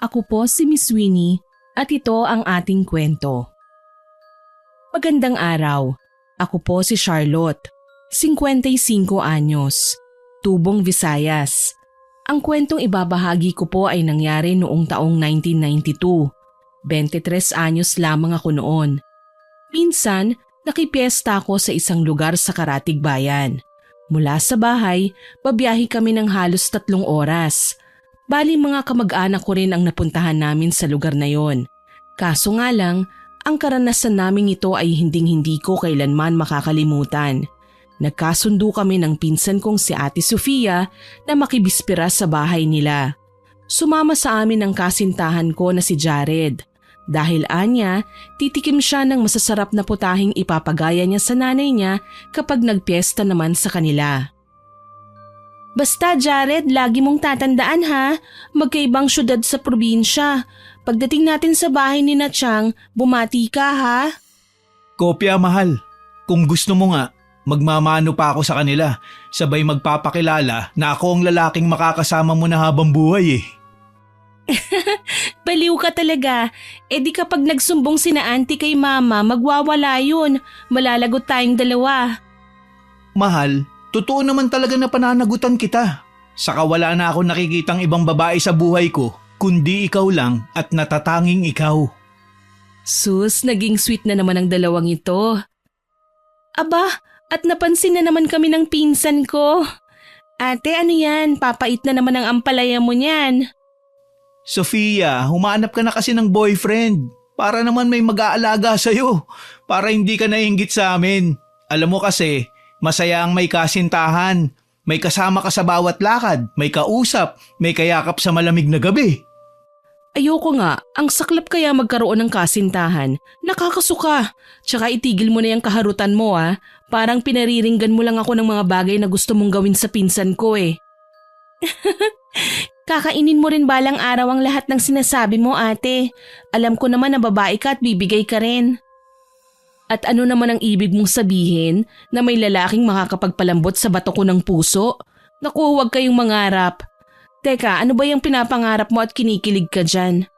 Ako po si Miss Winnie at ito ang ating kwento. Magandang araw. Ako po si Charlotte, 55 anyos, tubong Visayas. Ang kwentong ibabahagi ko po ay nangyari noong taong 1992. 23 anyos lamang ako noon. Minsan, nakipiesta ako sa isang lugar sa Karatig Bayan. Mula sa bahay, babiyahe kami ng halos 3 oras. Bali mga kamag-anak ko rin ang napuntahan namin sa lugar na yon. Kaso nga lang, ang karanasan naming ito ay hinding-hindi ko kailanman makakalimutan. Nagkasundo kami ng pinsan kong si Ate Sofia na makibispira sa bahay nila. Sumama sa amin ang kasintahan ko na si Jared. Dahil anya, titikim siya ng masasarap na putahing ipapagaya niya sa nanay niya kapag nagpiesta naman sa kanila. Basta Jared, lagi mong tatandaan ha, magkaibang syudad sa probinsya. Pagdating natin sa bahay ni na Chang, bumati ka ha. Kopya mahal, kung gusto mo nga, magmamano pa ako sa kanila. Sabay magpapakilala na ako ang lalaking makakasama mo na habang buhay eh. Baliw ka talaga. E di kapag nagsumbong sina auntie kay mama, magwawala yun. Malalagot tayong dalawa. Mahal, totoo naman talaga na pananagutan kita. Saka wala na akong nakikitang ibang babae sa buhay ko, kundi ikaw lang at natatanging ikaw. Sus, naging sweet na naman ang dalawang ito. Aba, at napansin na naman kami ng pinsan ko. Ate, ano yan? Papait na naman ang ampalaya mo niyan. Sofia, humanap ka na kasi ng boyfriend. Para naman may mag-aalaga sa'yo. Para hindi ka nainggit sa amin. Alam mo kasi, masaya ang may kasintahan. May kasama ka sa bawat lakad. May kausap. May kayakap sa malamig na gabi. Ayoko nga, ang saklap kaya magkaroon ng kasintahan. Nakakasuka. Tsaka itigil mo na yung kaharutan mo ah. Parang pinariringgan mo lang ako ng mga bagay na gusto mong gawin sa pinsan ko eh. Kakainin mo rin balang araw ang lahat ng sinasabi mo ate. Alam ko naman na babae ka at bibigay ka rin. At ano naman ang ibig mong sabihin na may lalaking makakapagpalambot sa bato ko ng puso? Naku, huwag kayong mangarap. Teka, ano ba yung pinapangarap mo at kinikilig ka dyan?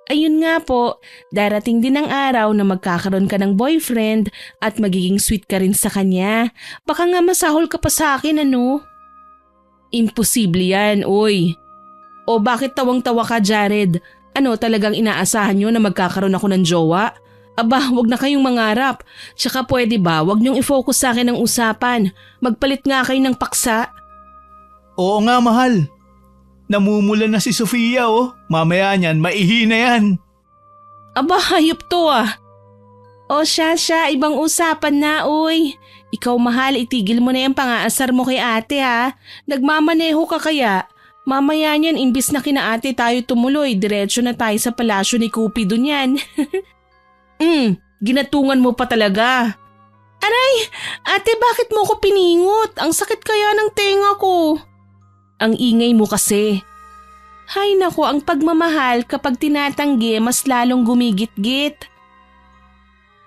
Ayun nga po, darating din ang araw na magkakaroon ka ng boyfriend at magiging sweet ka rin sa kanya. Baka nga masahol ka pa sa akin ano? Imposible yan, oy. O bakit tawang-tawa ka Jared? Ano talagang inaasahan nyo na magkakaroon ako ng jowa? Aba, wag na kayong mangarap. Tsaka pwede ba, wag nyong i-focus sa akin ang usapan. Magpalit nga kayo ng paksa. Oo nga mahal. Namumula na si Sofia oh. Mamaya niyan, maihi na yan. Aba, hayop to ah. O siya, ibang usapan na uy. Ikaw mahal, itigil mo na yung pang-aasar mo kay ate ha. Nagmamaneho ka kaya. Mamaya niyan, imbis na kina ate tayo tumuloy, diretso na tayo sa palasyo ni Cupido niyan. Ginatungan mo pa talaga. Aray, ate bakit mo ko piningot? Ang sakit kaya ng tenga ko. Ang ingay mo kasi. Hay nako, ang pagmamahal kapag tinatanggi mas lalong gumigit-git.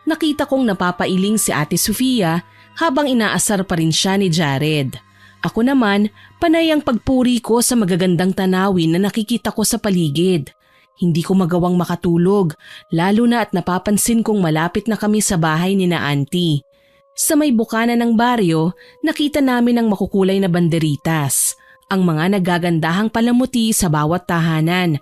Nakita kong napapailing si Ate Sofia habang inaasar pa rin siya ni Jared. Ako naman, panay ang pagpuri ko sa magagandang tanawin na nakikita ko sa paligid. Hindi ko magawang makatulog, lalo na at napapansin kong malapit na kami sa bahay ni na auntie. Sa may bukana ng baryo, nakita namin ang makukulay na banderitas, ang mga nagagandahang palamuti sa bawat tahanan.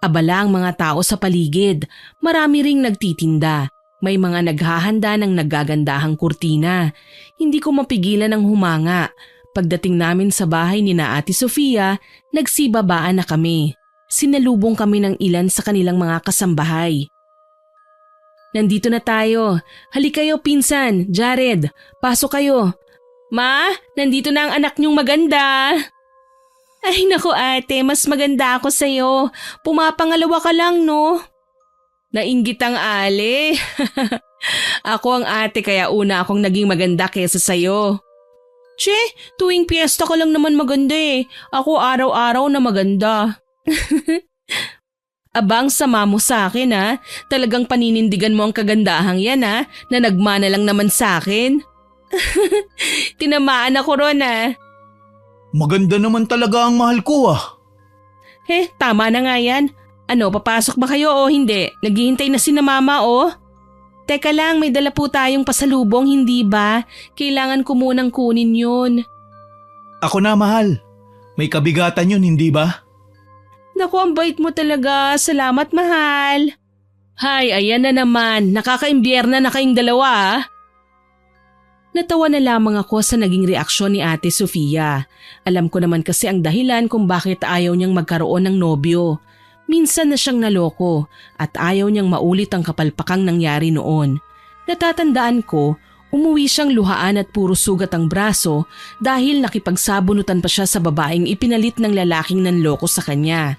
Abala ang mga tao sa paligid, marami ring nagtitinda. May mga naghahanda ng nagagandahang kurtina. Hindi ko mapigilan ng humanga. Pagdating namin sa bahay ni na Ate Sofia, nagsibabaan na kami. Sinalubong kami ng ilan sa kanilang mga kasambahay. Nandito na tayo. Halika kayo pinsan, Jared. Pasok kayo. Ma, nandito na ang anak niyong maganda. Ay naku ate, mas maganda ako sa'yo. Pumapangalawa ka lang no? Nainggit ang ali. Ako ang ate kaya una akong naging maganda kesa sa'yo. Che, tuwing piyesta ka lang naman maganda eh. Ako araw-araw na maganda. Abang sama mo sa akin ha. Talagang paninindigan mo ang kagandahang yan ha, na nagmana lang naman sa akin. Tinamaan ako ron ha. Maganda naman talaga ang mahal ko ah. Tama na nga yan. Ano, papasok ba kayo o hindi? Naghihintay na si na mama o? Teka lang, may dala po tayong pasalubong, hindi ba? Kailangan ko munang kunin yun. Ako na, mahal. May kabigatan yun, hindi ba? Naku, ang bait mo talaga. Salamat, mahal. Hay, ayan na naman. Nakakaimbierna na kayong dalawa ah. Natawa na lamang ako sa naging reaksyon ni Ate Sofia. Alam ko naman kasi ang dahilan kung bakit ayaw niyang magkaroon ng nobyo. Minsan na siyang naloko at ayaw niyang maulit ang kapalpakang nangyari noon. Natatandaan ko, umuwi siyang luhaan at puro sugat ang braso dahil nakipagsabunutan pa siya sa babaeng ipinalit ng lalaking nanloko sa kanya.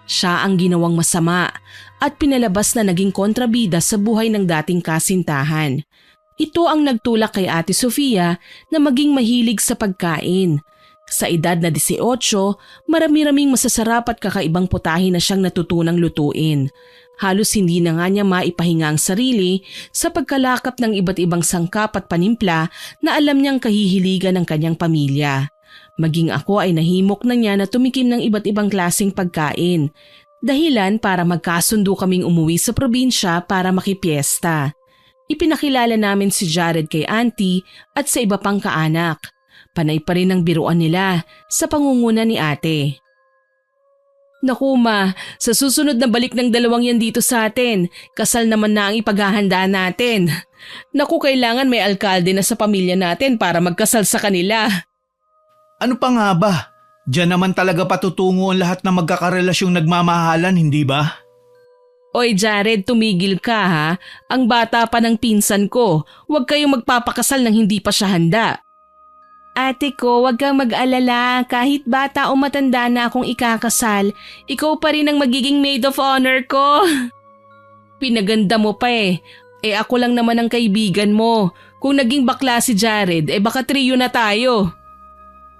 Siya ang ginawang masama at pinalabas na naging kontrabida sa buhay ng dating kasintahan. Ito ang nagtulak kay Ate Sofia na maging mahilig sa pagkain. Sa edad na 18, marami-raming masasarap at kakaibang putahe na siyang natutunang lutuin. Halos hindi na nga niya maipahinga ang sarili sa pagkalakap ng iba't ibang sangkap at panimpla na alam niyang kahihiligan ng kanyang pamilya. Maging ako ay nahimok na niya na tumikim ng iba't ibang klaseng pagkain. Dahilan para magkasundo kaming umuwi sa probinsya para makipiesta. Ipinakilala namin si Jared kay auntie at sa iba pang kaanak. Panay pa rin ang biruan nila sa pangunguna ni ate. Naku ma, sa susunod na balik ng dalawang yan dito sa atin, kasal naman na ang ipaghahanda natin. Naku, kailangan may alkalde na sa pamilya natin para magkasal sa kanila. Ano pa nga ba? Diyan naman talaga patutungo ang lahat ng magkakarelasyong nagmamahalan, hindi ba? Oy Jared, tumigil ka ha. Ang bata pa ng pinsan ko. Huwag kayong magpapakasal nang hindi pa siya handa. Ate ko, huwag kang mag-alala. Kahit bata o matanda na akong ikakasal, ikaw pa rin ang magiging maid of honor ko. Pinaganda mo pa eh. Eh ako lang naman ang kaibigan mo. Kung naging bakla si Jared, eh baka trio na tayo.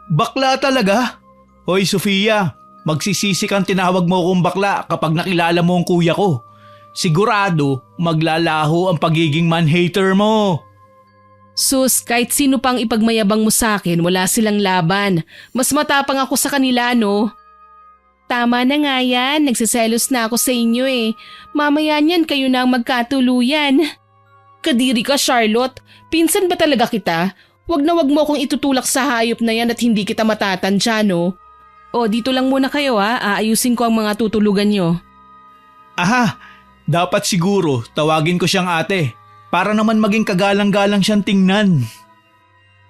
Bakla talaga? Hoy Sofia, magsisisi kang tinawag mo akong bakla kapag nakilala mo ang kuya ko. Sigurado maglalaho ang pagiging man-hater mo. Sus, kahit sino pang ipagmayabang mo sa akin, wala silang laban. Mas matapang ako sa kanila, no? Tama na nga yan, nagsiselos na ako sa inyo eh. Mamaya niyan kayo na ang magkatuluyan. Kadiri ka, Charlotte. Pinsan ba talaga kita? Wag na wag mo akong itutulak sa hayop na yan at hindi kita matatansya, no? O, dito lang muna kayo ha, aayusin ko ang mga tutulugan nyo. Aha, dapat siguro tawagin ko siyang ate. Para naman maging kagalang-galang siyang tingnan.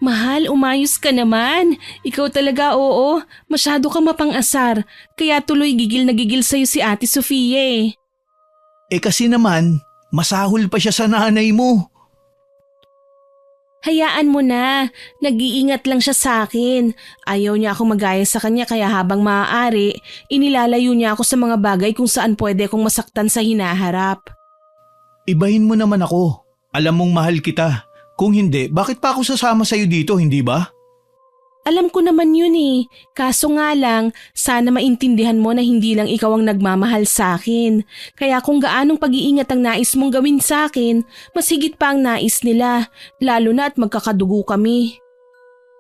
Mahal, umayos ka naman. Ikaw talaga oo, masyado ka mapang-asar. Kaya tuloy gigil na gigil sa'yo si Ate Sofia eh. Eh kasi naman, masahol pa siya sa nanay mo. Hayaan mo na, nag-iingat lang siya sa akin. Ayaw niya akong magaya sa kanya kaya habang maaari, inilalayo niya ako sa mga bagay kung saan pwede akong masaktan sa hinaharap. Ibahin mo naman ako. Alam mong mahal kita. Kung hindi, bakit pa ako sasama sa'yo dito, hindi ba? Alam ko naman yun eh. Kaso nga lang, sana maintindihan mo na hindi lang ikaw ang nagmamahal sa akin. Kaya kung gaanong pag-iingat ang nais mong gawin sa akin, mas higit pa ang nais nila. Lalo na at magkakadugo kami.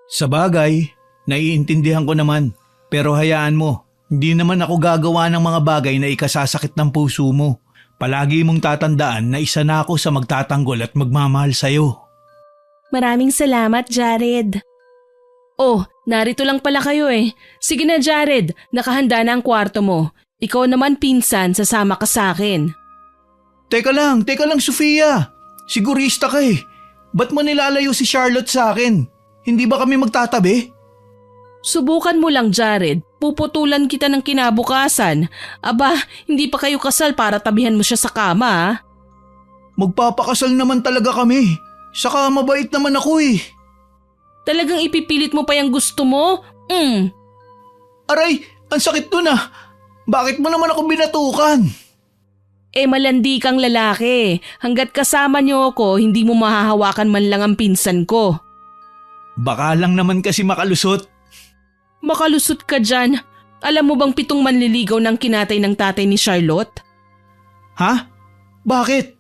Sa bagay, naiintindihan ko naman. Pero hayaan mo, hindi naman ako gagawa ng mga bagay na ikasasakit ng puso mo. Palagi mong tatandaan na isa na ako sa magtatanggol at magmamahal sa'yo. Maraming salamat, Jared. Oh, narito lang pala kayo eh. Sige na, Jared, nakahanda na ang kwarto mo. Ikaw naman pinsan, sasama ka sa akin. Teka lang, Sofia. Sigurista ka eh. Ba't mo nilalayo si Charlotte sa akin? Hindi ba kami magtatabi? Subukan mo lang, Jared. Puputulan kita ng kinabukasan. Aba, hindi pa kayo kasal para tabihan mo siya sa kama, ha? Magpapakasal naman talaga kami. Saka mabait naman ako eh. Talagang ipipilit mo pa yung gusto mo? Aray, ang sakit nun ah. Bakit mo naman ako binatukan? Eh malandi kang lalaki. Hanggat kasama niyo ako, hindi mo mahahawakan man lang ang pinsan ko. Baka lang naman kasi makalusot. Makalusot ka dyan. Alam mo bang 7 manliligaw ng kinatay ng tatay ni Charlotte? Ha? Bakit?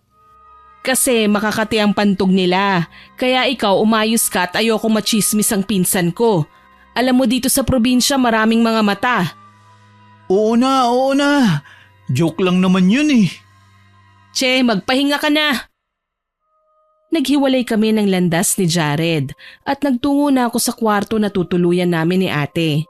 Kasi makakati ang pantog nila. Kaya ikaw umayos ka at ayoko machismis ang pinsan ko. Alam mo dito sa probinsya maraming mga mata. Oo na. Joke lang naman yun eh. Che, magpahinga ka na! Naghiwalay kami ng landas ni Jared at nagtungo na ako sa kwarto na tutuluyan namin ni ate.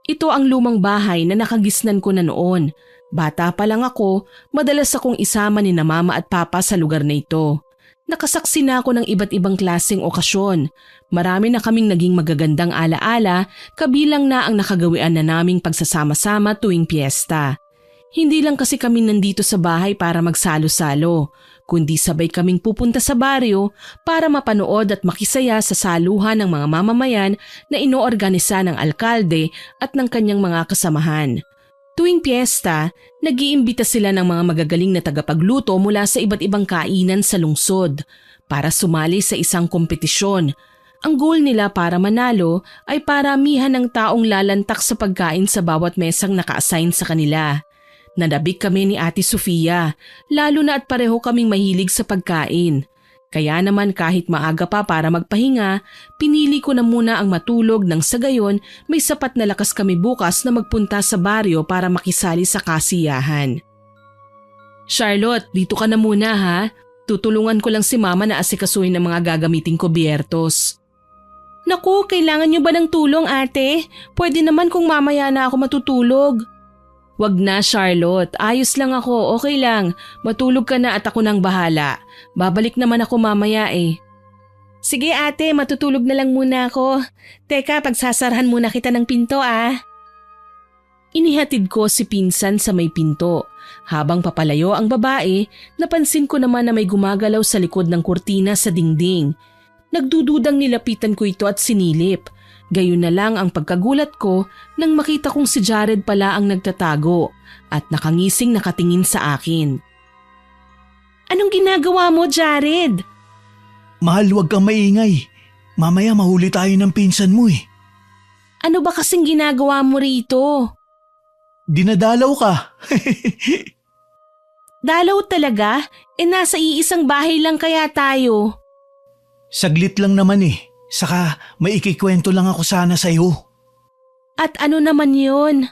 Ito ang lumang bahay na nakagisnan ko na noon. Bata pa lang ako, madalas akong isama ni na mama at papa sa lugar na ito. Nakasaksi na ako ng iba't ibang klaseng okasyon. Marami na kaming naging magagandang alaala, kabilang na ang nakagawian na naming pagsasama-sama tuwing piyesta. Hindi lang kasi kami nandito sa bahay para magsalo-salo, kundi sabay kaming pupunta sa baryo para mapanood at makisaya sa saluhan ng mga mamamayan na inoorganisa ng alkalde at ng kanyang mga kasamahan. Tuwing piyesta, nag-iimbita sila ng mga magagaling na tagapagluto mula sa iba't ibang kainan sa lungsod para sumali sa isang kompetisyon. Ang goal nila para manalo ay paramihan ng taong lalantak sa pagkain sa bawat mesang naka-assign sa kanila. Nadabik kami ni Ate Sofia, lalo na at pareho kaming mahilig sa pagkain. Kaya naman kahit maaga pa para magpahinga, pinili ko na muna ang matulog nang sa gayon may sapat na lakas kami bukas na magpunta sa baryo para makisali sa kasiyahan. Charlotte, dito ka na muna ha. Tutulungan ko lang si mama na asikasuhin ng mga gagamiting kubyertos. Naku, kailangan niyo ba ng tulong ate? Pwede naman kung mamaya na ako matutulog. Wag na Charlotte, ayos lang ako, okay lang. Matulog ka na at ako nang bahala. Babalik naman ako mamaya eh. Sige ate, matutulog na lang muna ako. Teka, pagsasarahan muna kita ng pinto ah. Inihatid ko si pinsan sa may pinto. Habang papalayo ang babae, napansin ko naman na may gumagalaw sa likod ng kurtina sa dingding. Nagdududang nilapitan ko ito at sinilip. Gayon na lang ang pagkagulat ko nang makita kong si Jared pala ang nagtatago at nakangising nakatingin sa akin. Anong ginagawa mo, Jared? Mahal, huwag kang maingay. Mamaya mahuli tayo ng pinsan mo eh. Ano ba kasing ginagawa mo rito? Dinadalaw ka. Dalaw talaga? Nasa iisang bahay lang kaya tayo. Saglit lang naman eh. Saka may ikikwento lang ako sana sa'yo. At ano naman yun?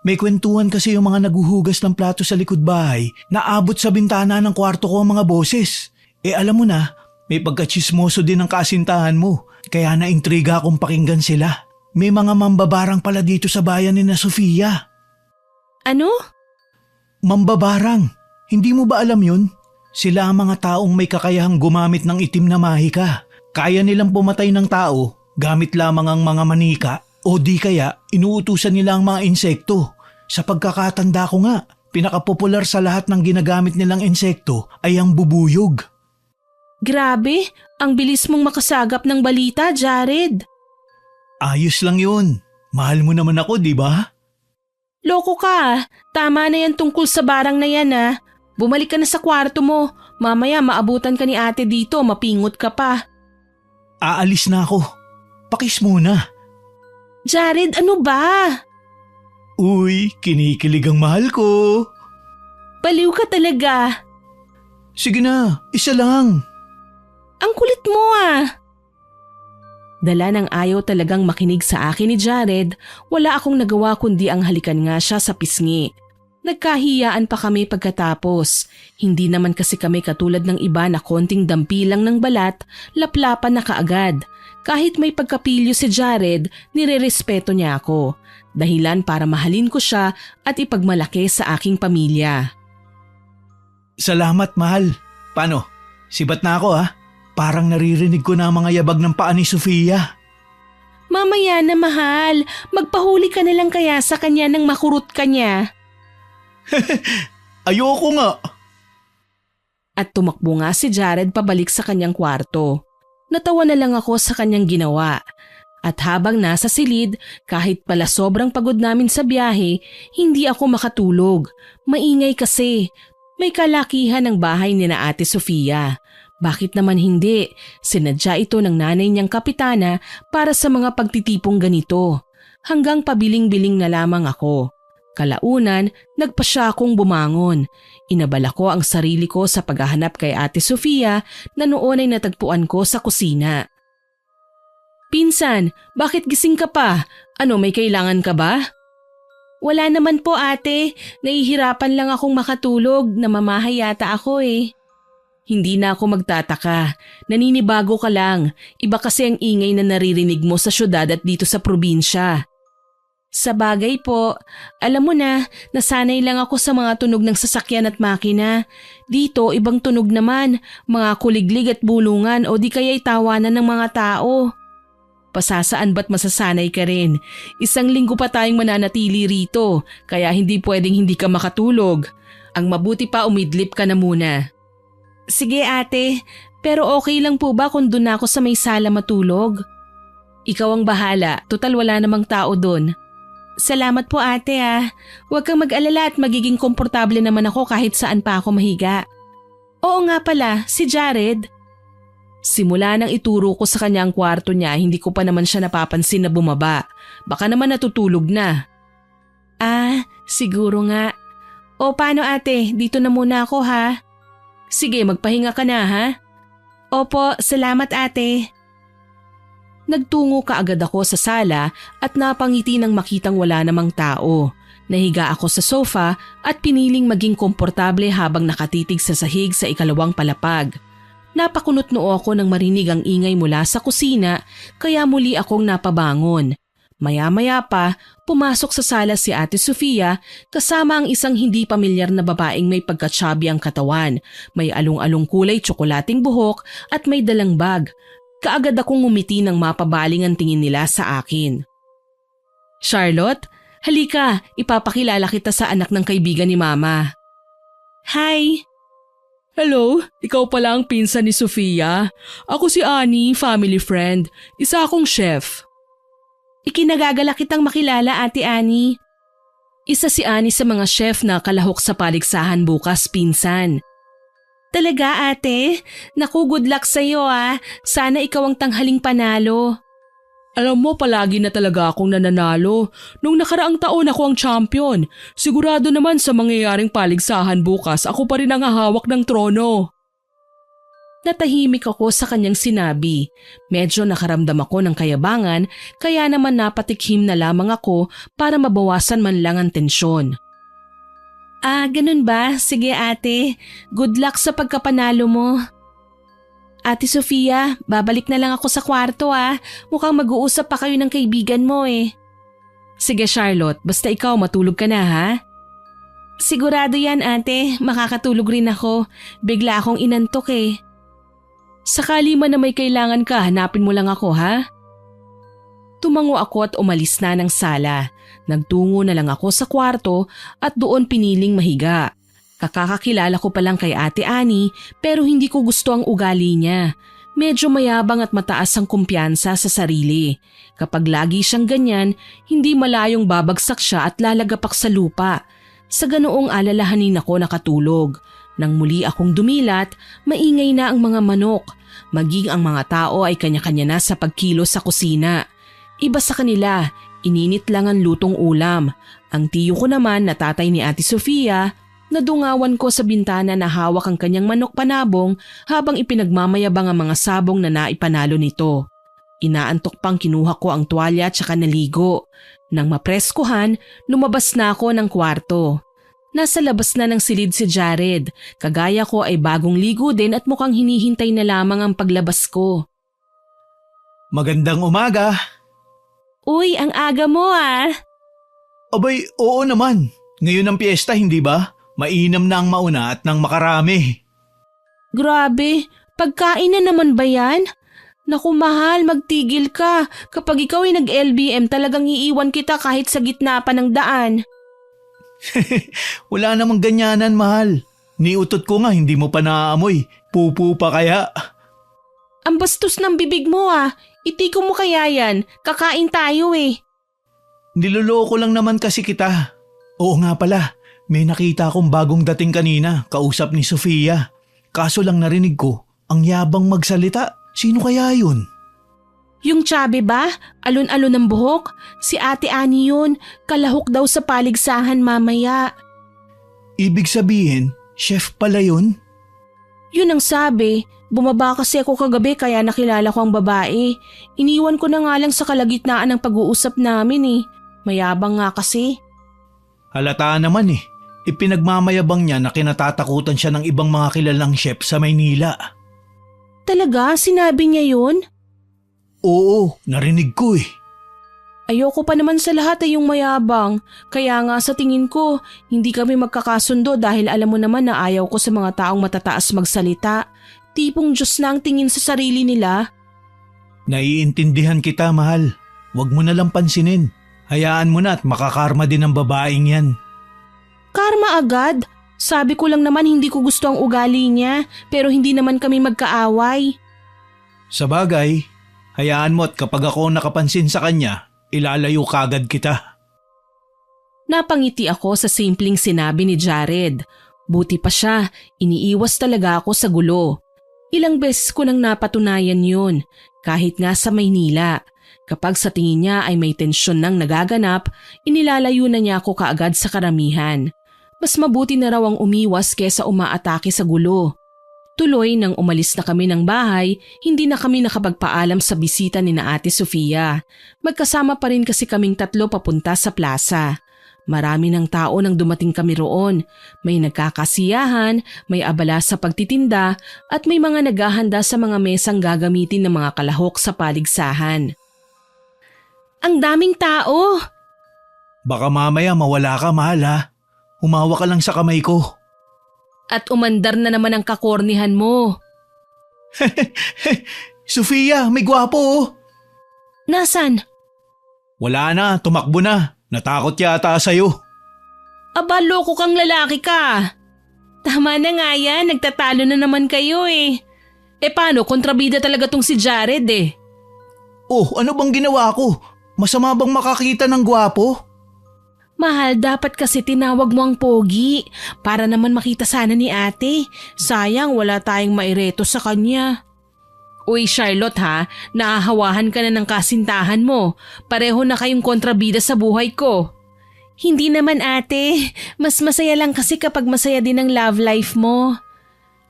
May kwentuhan kasi yung mga naguhugas ng plato sa likod bahay na abot sa bintana ng kwarto ko ang mga boses. Alam mo na, may pagkatsismoso din ang kasintahan mo, kaya naintriga akong pakinggan sila. May mga mambabarang pala dito sa bayan ni na Sofia. Ano? Mambabarang. Hindi mo ba alam yun? Sila ang mga taong may kakayahang gumamit ng itim na mahika. Kaya nilang pumatay ng tao gamit lamang ang mga manika o di kaya inuutusan nila ang mga insekto. Sa pagkakatanda ko nga, pinakapopular sa lahat ng ginagamit nilang insekto ay ang bubuyog. Grabe, ang bilis mong makasagap ng balita, Jared. Ayos lang yun. Mahal mo naman ako, di ba? Loko ka, tama na yan tungkol sa barang na yan ah. Bumalik ka na sa kwarto mo, mamaya maabutan ka ni ate dito, mapingot ka pa. Aalis na ako. Pakis muna. Jared, ano ba? Uy, kinikilig ang mahal ko. Baliw ka talaga. Sige na, isa lang. Ang kulit mo ah. Dala ng ayaw talagang makinig sa akin ni Jared, wala akong nagawa kundi ang halikan nga siya sa pisngi. Nagkahiyaan pa kami pagkatapos. Hindi naman kasi kami katulad ng iba na konting dampi lang ng balat, laplapan na kaagad. Kahit may pagkapilyo si Jared, nirerespeto niya ako. Dahilan para mahalin ko siya at ipagmalaki sa aking pamilya. Salamat, mahal. Paano? Sibat na ako ha? Parang naririnig ko na ang mga yabag ng paa ni Sofia. Mamaya na mahal, magpahuli ka na lang kaya sa kanya nang makurot ka niya. Ayoko nga. At tumakbo nga si Jared pabalik sa kanyang kwarto. Natawa na lang ako sa kanyang ginawa. At habang nasa silid, kahit pala sobrang pagod namin sa biyahe, hindi ako makatulog. Maingay kasi. May kalakihan ng bahay ni na Ate Sofia. Bakit naman hindi? Sinadya ito ng nanay niyang kapitana para sa mga pagtitipong ganito. Hanggang pabiling-biling na lamang ako. Kalaunan, nagpa siya akong bumangon. Inabala ko ang sarili ko sa paghahanap kay Ate Sofia na noon ay natagpuan ko sa kusina. Pinsan, bakit gising ka pa? Ano, may kailangan ka ba? Wala naman po ate, nahihirapan lang akong makatulog, namamahay yata ako eh. Hindi na ako magtataka, naninibago ka lang, iba kasi ang ingay na naririnig mo sa syudad at dito sa probinsya. Sa bagay po, alam mo na, nasanay lang ako sa mga tunog ng sasakyan at makina. Dito, ibang tunog naman, mga kuliglig at bulungan o di kaya'y tawanan ng mga tao. Pasasaan ba't masasanay ka rin? 1 linggo pa tayong mananatili rito, kaya hindi pwedeng hindi ka makatulog. Ang mabuti pa umidlip ka na muna. Sige ate, pero okay lang po ba kung doon ako sa may sala matulog? Ikaw ang bahala, total wala namang tao doon. Salamat po ate ah. Huwag kang mag-alala at magiging komportable naman ako kahit saan pa ako mahiga. Oo nga pala, si Jared. Simula nang ituro ko sa kanya ang kwarto niya, hindi ko pa naman siya napapansin na bumaba. Baka naman natutulog na. Ah, siguro nga. O paano ate, dito na muna ako ha? Sige, magpahinga ka na ha? Opo, salamat ate. Nagtungo kaagad ako sa sala at napangiti nang makitang wala namang tao. Nahiga ako sa sofa at piniling maging komportable habang nakatitig sa sahig sa ikalawang palapag. Napakunot noo ako nang marinig ang ingay mula sa kusina kaya muli akong napabangon. Maya-maya pa, pumasok sa sala si Ate Sofia kasama ang isang hindi pamilyar na babaeng may pagkatsabi ang katawan, may alung-alung kulay tsokolating buhok at may dalang bag. Kaagad akong ngumiti nang mapabaling ang tingin nila sa akin. Charlotte, halika, ipapakilala kita sa anak ng kaibigan ni Mama. Hi! Hello, ikaw pala ang pinsan ni Sofia. Ako si Annie, family friend. Isa akong chef. Ikinagagala kitang makilala, Ate Annie. Isa si Annie sa mga chef na kalahok sa paligsahan bukas, pinsan. Talaga, ate? Naku, good luck sa'yo ah. Sana ikaw ang tanghaling panalo. Alam mo, palagi na talaga akong nananalo. Nung nakaraang taon ako ang champion. Sigurado naman sa mangyayaring paligsahan bukas, ako pa rin ang hahawak ng trono. Natahimik ako sa kanyang sinabi. Medyo nakaramdam ako ng kayabangan, kaya naman napatikhim na lamang ako para mabawasan man lang ang tensyon. Ah, ganun ba? Sige ate, good luck sa pagkapanalo mo. Ate Sofia, babalik na lang ako sa kwarto ah. Mukhang mag-uusap pa kayo ng kaibigan mo eh. Sige Charlotte, basta ikaw matulog ka na ha? Sigurado yan ate, makakatulog rin ako. Bigla akong inantok eh. Sakali man na may kailangan ka, hanapin mo lang ako ha? Tumango ako at umalis na ng sala. Nagtungo na lang ako sa kwarto at doon piniling mahiga. Kakakakilala ko pa lang kay Ate Annie pero hindi ko gusto ang ugali niya. Medyo mayabang at mataas ang kumpiyansa sa sarili. Kapag lagi siyang ganyan, hindi malayong babagsak siya at lalagapak sa lupa. Sa ganoong alalahanin ako nakatulog. Nang muli akong dumilat, maingay na ang mga manok. Maging ang mga tao ay kanya-kanya na sa pagkilos sa kusina. Iba sa kanila, ininit lang ang lutong ulam. Ang tiyo ko naman na tatay ni Ate Sofia, nadungawan ko sa bintana na hawak ang kanyang manok panabong habang ipinagmamayabang ang mga sabong na naipanalo nito. Inaantok pang kinuha ko ang tuwalya at saka naligo. Nang mapreskuhan, lumabas na ako ng kwarto. Nasa labas na ng silid si Jared. Kagaya ko ay bagong ligo din at mukhang hinihintay na lamang ang paglabas ko. Magandang umaga. Uy, ang aga mo ah. Abay, oo naman. Ngayon ang piyesta, hindi ba? Mainam na ang mauna at nang makarami. Grabe, pagkain na naman ba yan? Naku mahal, magtigil ka. Kapag ikaw ay nag-LBM talagang iiwan kita kahit sa gitna pa ng daan. Wala namang ganyanan, mahal. Niutot ko nga, hindi mo pa naaamoy. Pupu pa kaya? Ang bastos ng bibig mo ah. Itiko mo kaya yan. Kakain tayo eh. Niloloko lang naman kasi kita. Oo nga pala, may nakita akong bagong dating kanina, kausap ni Sofia. Kaso lang narinig ko, ang yabang magsalita. Sino kaya yun? Yung tsabe ba? Alon-alon ng buhok? Si Ate Annie yun. Kalahok daw sa paligsahan mamaya. Ibig sabihin, chef pala yun? Yun ang sabi. Bumaba kasi ako kagabi kaya nakilala ko ang babae. Iniwan ko na nga lang sa kalagitnaan ng pag-uusap namin eh. Mayabang nga kasi. Halata naman eh. Ipinagmamayabang niya na kinatatakutan siya ng ibang mga kilalang chef sa Maynila. Talaga? Sinabi niya yun? Oo, narinig ko eh. Ayoko pa naman sa lahat ay yung mayabang. Kaya nga sa tingin ko, hindi kami magkakasundo dahil alam mo naman na ayaw ko sa mga taong matataas magsalita. Tipong Diyos na ang tingin sa sarili nila. Naiintindihan kita, mahal. Huwag mo na lang pansinin. Hayaan mo na at makakarma din ang babaeng yan. Karma agad? Sabi ko lang naman hindi ko gusto ang ugali niya pero hindi naman kami magkaaway. Sa bagay, hayaan mo at kapag ako nakapansin sa kanya, ilalayo kagad kita. Napangiti ako sa simpleng sinabi ni Jared. Buti pa siya, iniiwas talaga ako sa gulo. Ilang beses ko nang napatunayan yun, kahit nga sa Maynila. Kapag sa tingin niya ay may tensyon nang nagaganap, inilalayo na niya ako kaagad sa karamihan. Mas mabuti na raw ang umiwas kesa umaatake sa gulo. Tuloy nang umalis na kami ng bahay, hindi na kami nakapagpaalam sa bisita ni na Ate Sofia. Magkasama pa rin kasi kaming tatlo papunta sa plaza. Marami ng tao nang dumating kami roon. May nagkakasiyahan, may abala sa pagtitinda at may mga naghahanda sa mga mesang gagamitin ng mga kalahok sa paligsahan. Ang daming tao! Baka mamaya mawala ka, mahal ha. Humawa ka lang sa kamay ko. At umandar na naman ang kakornihan mo. Sofia, may gwapo oh. Nasaan? Wala na, tumakbo na. Natakot yata sa'yo. Aba, loko kang lalaki ka. Tama na nga yan, nagtatalo na naman kayo eh. Paano, kontrabida talaga tong si Jared eh. Oh, ano bang ginawa ko? Masama bang makakita ng gwapo? Mahal, dapat kasi tinawag mo ang pogi para naman makita sana ni ate. Sayang wala tayong maireto sa kanya. Uy Charlotte ha, naahawahan ka na ng kasintahan mo. Pareho na kayong kontrabida sa buhay ko. Hindi naman ate, mas masaya lang kasi kapag masaya din ang love life mo.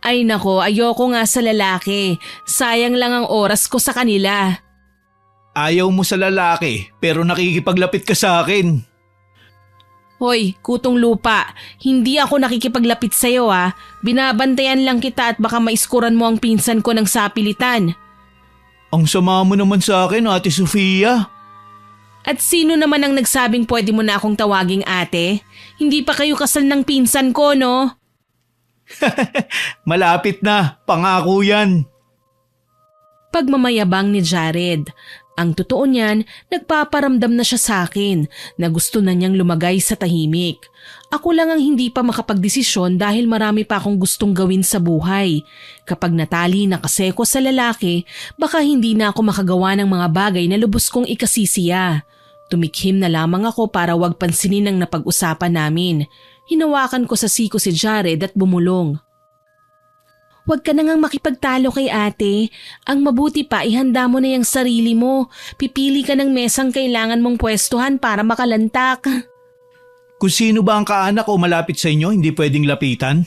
Ay nako, ayoko nga sa lalaki. Sayang lang ang oras ko sa kanila. Ayaw mo sa lalaki pero nakikipaglapit ka sa akin. Hoy, kutong lupa, hindi ako nakikipaglapit sa'yo ha. Binabantayan lang kita at baka maiskuran mo ang pinsan ko ng sapilitan. Ang sama mo naman sa akin, Ate Sofia. At sino naman ang nagsabing pwede mo na akong tawaging ate? Hindi pa kayo kasal ng pinsan ko, no? Malapit na, pangako yan. Pagmamayabang ni Jared. Ang totoo niyan, nagpaparamdam na siya sa akin na gusto na niyang lumagay sa tahimik. Ako lang ang hindi pa makapagdesisyon dahil marami pa akong gustong gawin sa buhay. Kapag natali na kasi ko sa lalaki, baka hindi na ako makagawa ng mga bagay na lubos kong ikasisiya. Tumikhim na lamang ako para wag pansinin ang napag-usapan namin. Hinawakan ko sa siko si Jared at bumulong. Huwag ka na ngang makipagtalo kay ate. Ang mabuti pa, ihanda mo na yung sarili mo. Pipili ka ng mesang kailangan mong pwestuhan para makalantak. Kung sino ba ang kaanak o malapit sa inyo, hindi pwedeng lapitan?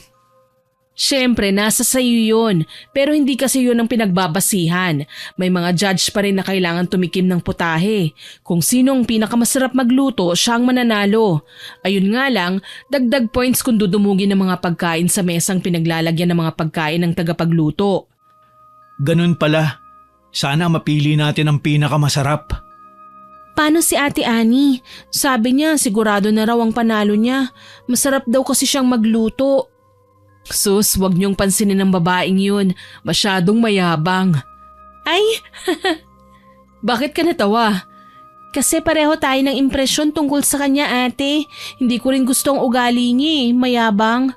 Siyempre, nasa sayo yun. Pero hindi kasi yun ang pinagbabasihan. May mga judge pa rin na kailangan tumikim ng putahe. Kung sino ang pinakamasarap magluto, siya ang mananalo. Ayun nga lang, dagdag points kung dudumugin ng mga pagkain sa mesang pinaglalagyan ng mga pagkain ng tagapagluto. Ganun pala. Sana mapili natin ang pinakamasarap. Paano si Ate Annie? Sabi niya sigurado na raw ang panalo niya. Masarap daw kasi siyang magluto. Sus, wag niyong pansinin ng babaeng yun. Masyadong mayabang. Ay, bakit ka natawa? Kasi pareho tayo ng impresyon tungkol sa kanya ate. Hindi ko rin gusto ang ugali niya mayabang.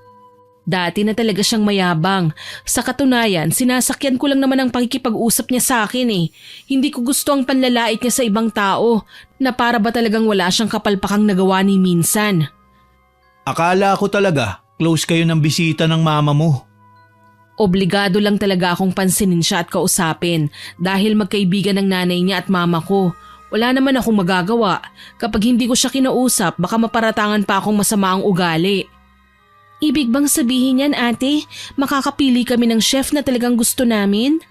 Dati na talaga siyang mayabang. Sa katunayan, sinasakyan ko lang naman ang pakikipag-usap niya sa akin eh. Hindi ko gusto ang panlalait niya sa ibang tao na para ba talagang wala siyang kapalpakang nagawa ni minsan. Akala ko talaga close kayo ng bisita ng mama mo. Obligado lang talaga akong pansinin siya at kausapin dahil magkaibigan ng nanay niya at mama ko. Wala naman akong magagawa. Kapag hindi ko siya kinausap, baka maparatangan pa akong masama ang ugali. Ibig bang sabihin yan ate, makakapili kami ng chef na talagang gusto namin?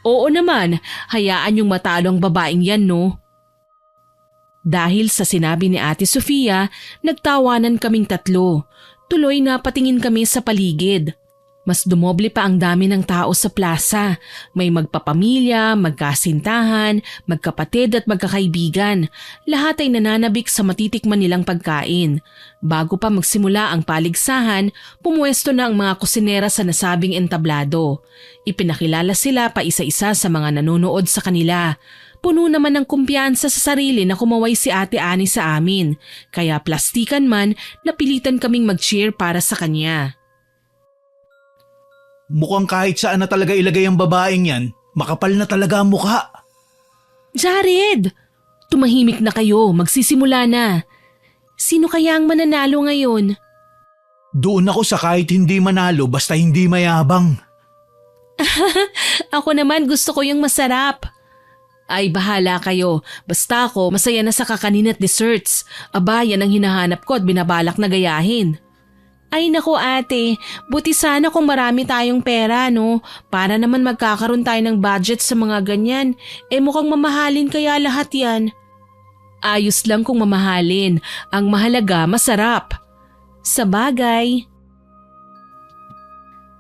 Oo naman, hayaan yung matalo ang babaeng yan no. Dahil sa sinabi ni Ate Sofia, nagtawanan kaming tatlo. Tuloy na patingin kami sa paligid. Mas dumoble pa ang dami ng tao sa plaza. May magpapamilya, magkasintahan, magkapatid at magkakaibigan. Lahat ay nananabik sa matitikman nilang pagkain. Bago pa magsimula ang paligsahan, pumuwesto na ang mga kusinera sa nasabing entablado. Ipinakilala sila pa isa-isa sa mga nanonood sa kanila. Puno naman ng kumpiyansa sa sarili na kumaway si Ate Ani sa amin, kaya plastikan man napilitan kaming mag-cheer para sa kanya. Mukhang kahit saan na talaga ilagay ang babaeng yan, makapal na talaga ang mukha. Jared! Tumahimik na kayo, magsisimula na. Sino kaya ang mananalo ngayon? Doon ako sa kahit hindi manalo basta hindi mayabang. Ako naman gusto ko yung masarap. Ay bahala kayo, basta ako masaya na sa kakanin at desserts. Aba, yan ang hinahanap ko at binabalak na gayahin. Ay naku ate, buti sana kung marami tayong pera no, para naman magkakaroon tayo ng budget sa mga ganyan. Mukhang mamahalin kaya lahat yan. Ayos lang kung mamahalin, ang mahalaga masarap. Sa bagay.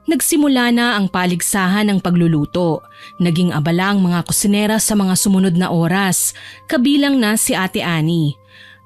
Nagsimula na ang paligsahan ng pagluluto. Naging abala ang mga kusinera sa mga sumunod na oras, kabilang na si Ate Ani.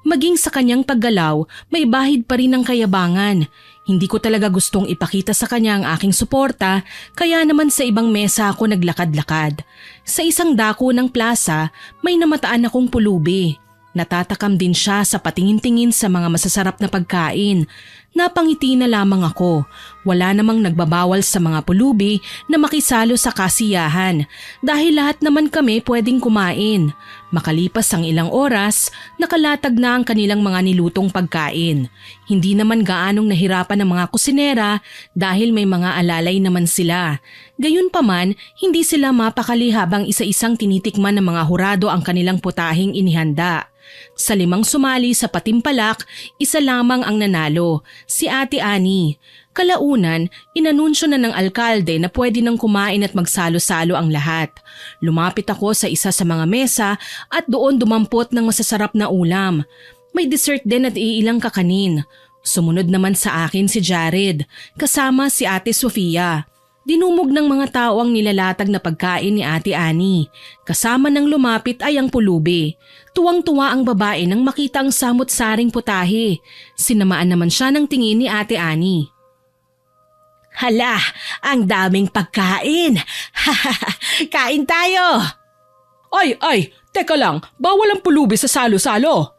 Maging sa kanyang paggalaw, may bahid pa rin ng kayabangan. Hindi ko talaga gustong ipakita sa kanya ang aking suporta, kaya naman sa ibang mesa ako naglakad-lakad. Sa isang dako ng plaza, may namataan akong pulubi. Natatakam din siya sa patingin-tingin sa mga masasarap na pagkain. Napangiti na lamang ako. Wala namang nagbabawal sa mga pulubi na makisalo sa kasiyahan dahil lahat naman kami pwedeng kumain. Makalipas ang ilang oras, nakalatag na ang kanilang mga nilutong pagkain. Hindi naman gaanong nahirapan ng mga kusinera dahil may mga alalay naman sila. Gayunpaman, hindi sila mapakali habang isa-isang tinitikman ng mga hurado ang kanilang putahing inihanda. Sa 5 sumali sa patimpalak, isa lamang ang nanalo, si Ate Ani. Kalaunan, inanunsyo na ng alkalde na pwede nang kumain at magsalo-salo ang lahat. Lumapit ako sa isa sa mga mesa at doon dumampot ng masasarap na ulam. May dessert din at iilang kakanin. Sumunod naman sa akin si Jared, kasama si Ate Sofia. Dinumog ng mga tao ang nilalatag na pagkain ni Ate Ani. Kasama ng lumapit ay ang pulubi. Tuwang-tuwa ang babae nang makita ang samot-saring putahe. Sinamaan naman siya ng tingin ni Ate Ani. Hala, ang daming pagkain. Kain tayo. Ay, teka lang, bawal ang pulubi sa salo-salo.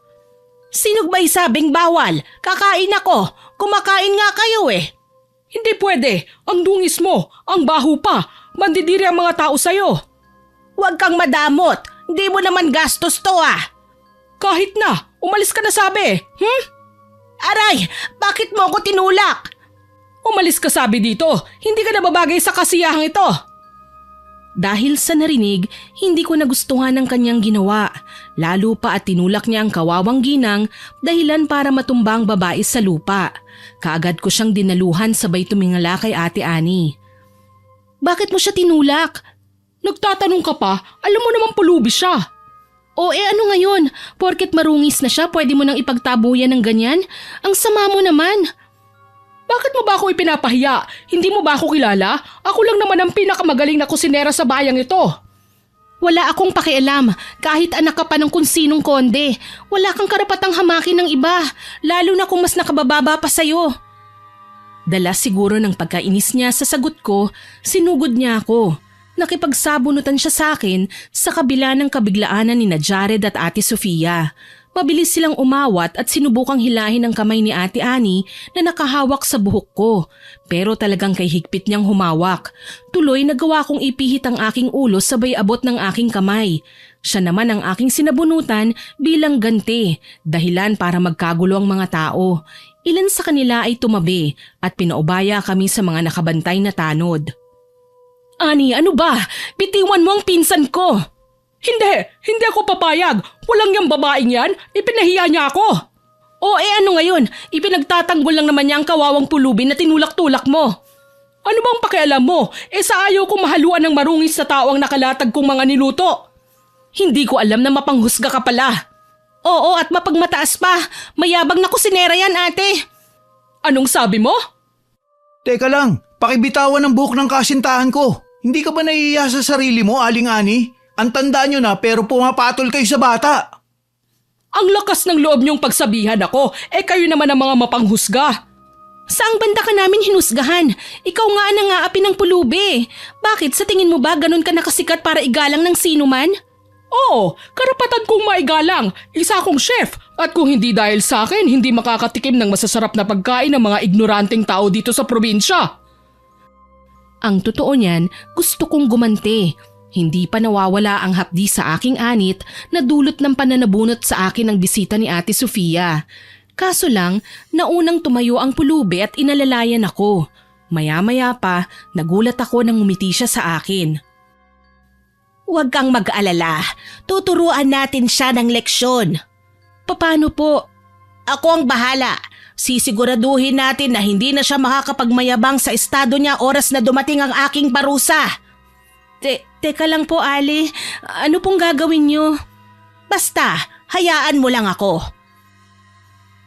Sinong ba'y sabing bawal? Kakain ako. Kumakain nga kayo eh. Hindi pwede. Ang dungis mo. Ang baho pa. Mandidiri ang mga tao sa'yo. Huwag kang madamot. Hindi mo naman gastos to ah. Kahit na. Umalis ka na sabi. Aray, bakit mo ako tinulak? Umalis ka sabi dito. Hindi ka nababagay sa kasiyahang ito. Dahil sa narinig, hindi ko nagustuhan ang kanyang ginawa. Lalo pa at tinulak niya ang kawawang ginang dahilan para matumba ang babae sa lupa. Kaagad ko siyang dinaluhan sabay tumingala kay Ate Ani. Bakit mo siya tinulak? Nagtatanong ka pa, alam mo naman pulubi siya. O ano ngayon? Porket marungis na siya, pwede mo nang ipagtabuyan ng ganyan? Ang sama mo naman. Bakit mo ba ako ipinapahiya? Hindi mo ba ako kilala? Ako lang naman ang pinakamagaling na kusinera sa bayang ito. Wala akong pakialam, kahit anak ka pa ng kung sinong konde. Wala kang karapatang hamakin ng iba, lalo na kung mas nakabababa pa sa'yo. Dala siguro ng pagkainis niya sa sagot ko, sinugod niya ako. Nakipagsabunutan siya sa akin sa kabila ng kabiglaanan ni Jared at Ate Sofia. Mabilis silang umawat at sinubukang hilahin ang kamay ni Ate Ani na nakahawak sa buhok ko. Pero talagang kay higpit niyang humawak. Tuloy nagawa kong ipihit ang aking ulo sabay abot ng aking kamay. Siya naman ang aking sinabunutan bilang ganti, dahilan para magkagulo ang mga tao. Ilan sa kanila ay tumabi at pinaubaya kami sa mga nakabantay na tanod. Ani, ano ba? Bitiwan mo ang pinsan ko! Hindi ako papayag. Walang yung babaeng yan. Ipinahiya niya ako. O ano ngayon? Ipinagtatanggol lang naman niya ang kawawang pulubi na tinulak-tulak mo. Ano bang pakialam mo? Sa ayaw kong mahaluan ng marungis na tao ang nakalatag kong mga niluto. Hindi ko alam na mapanghusga ka pala. Oo, at mapagmataas pa. Mayabang na kusinera yan, ate. Anong sabi mo? Teka lang, pakibitawan ng buhok ng kasintahan ko. Hindi ka ba nahihiya sa sarili mo, Aling Ani? Ang tanda nyo na pero pumapatol kayo sa bata. Ang lakas ng loob niyong pagsabihan ako, kayo naman ang mga mapanghusga. Saang banda ka namin hinusgahan? Ikaw nga ang nangaapi ng pulubi. Bakit sa tingin mo ba ganun ka nakasikat para igalang ng sino man? Oo, karapatan kong maigalang. Isa akong chef. At kung hindi dahil sa akin, hindi makakatikim ng masasarap na pagkain ng mga ignoranteng tao dito sa probinsya. Ang totoo niyan, gusto kong gumanti. Hindi pa nawawala ang hapdi sa aking anit na dulot ng pananabunot sa akin ng bisita ni Ate Sofia. Kaso lang, naunang tumayo ang pulubi at inalalayan ako. Maya-maya pa, nagulat ako nang ngumiti siya sa akin. Huwag kang mag-alala. Tuturuan natin siya ng leksyon. Paano po? Ako ang bahala. Sisiguraduhin natin na hindi na siya makakapagmayabang sa estado niya oras na dumating ang aking parusa. Teka lang po, Ali. Ano pong gagawin niyo? Basta, hayaan mo lang ako.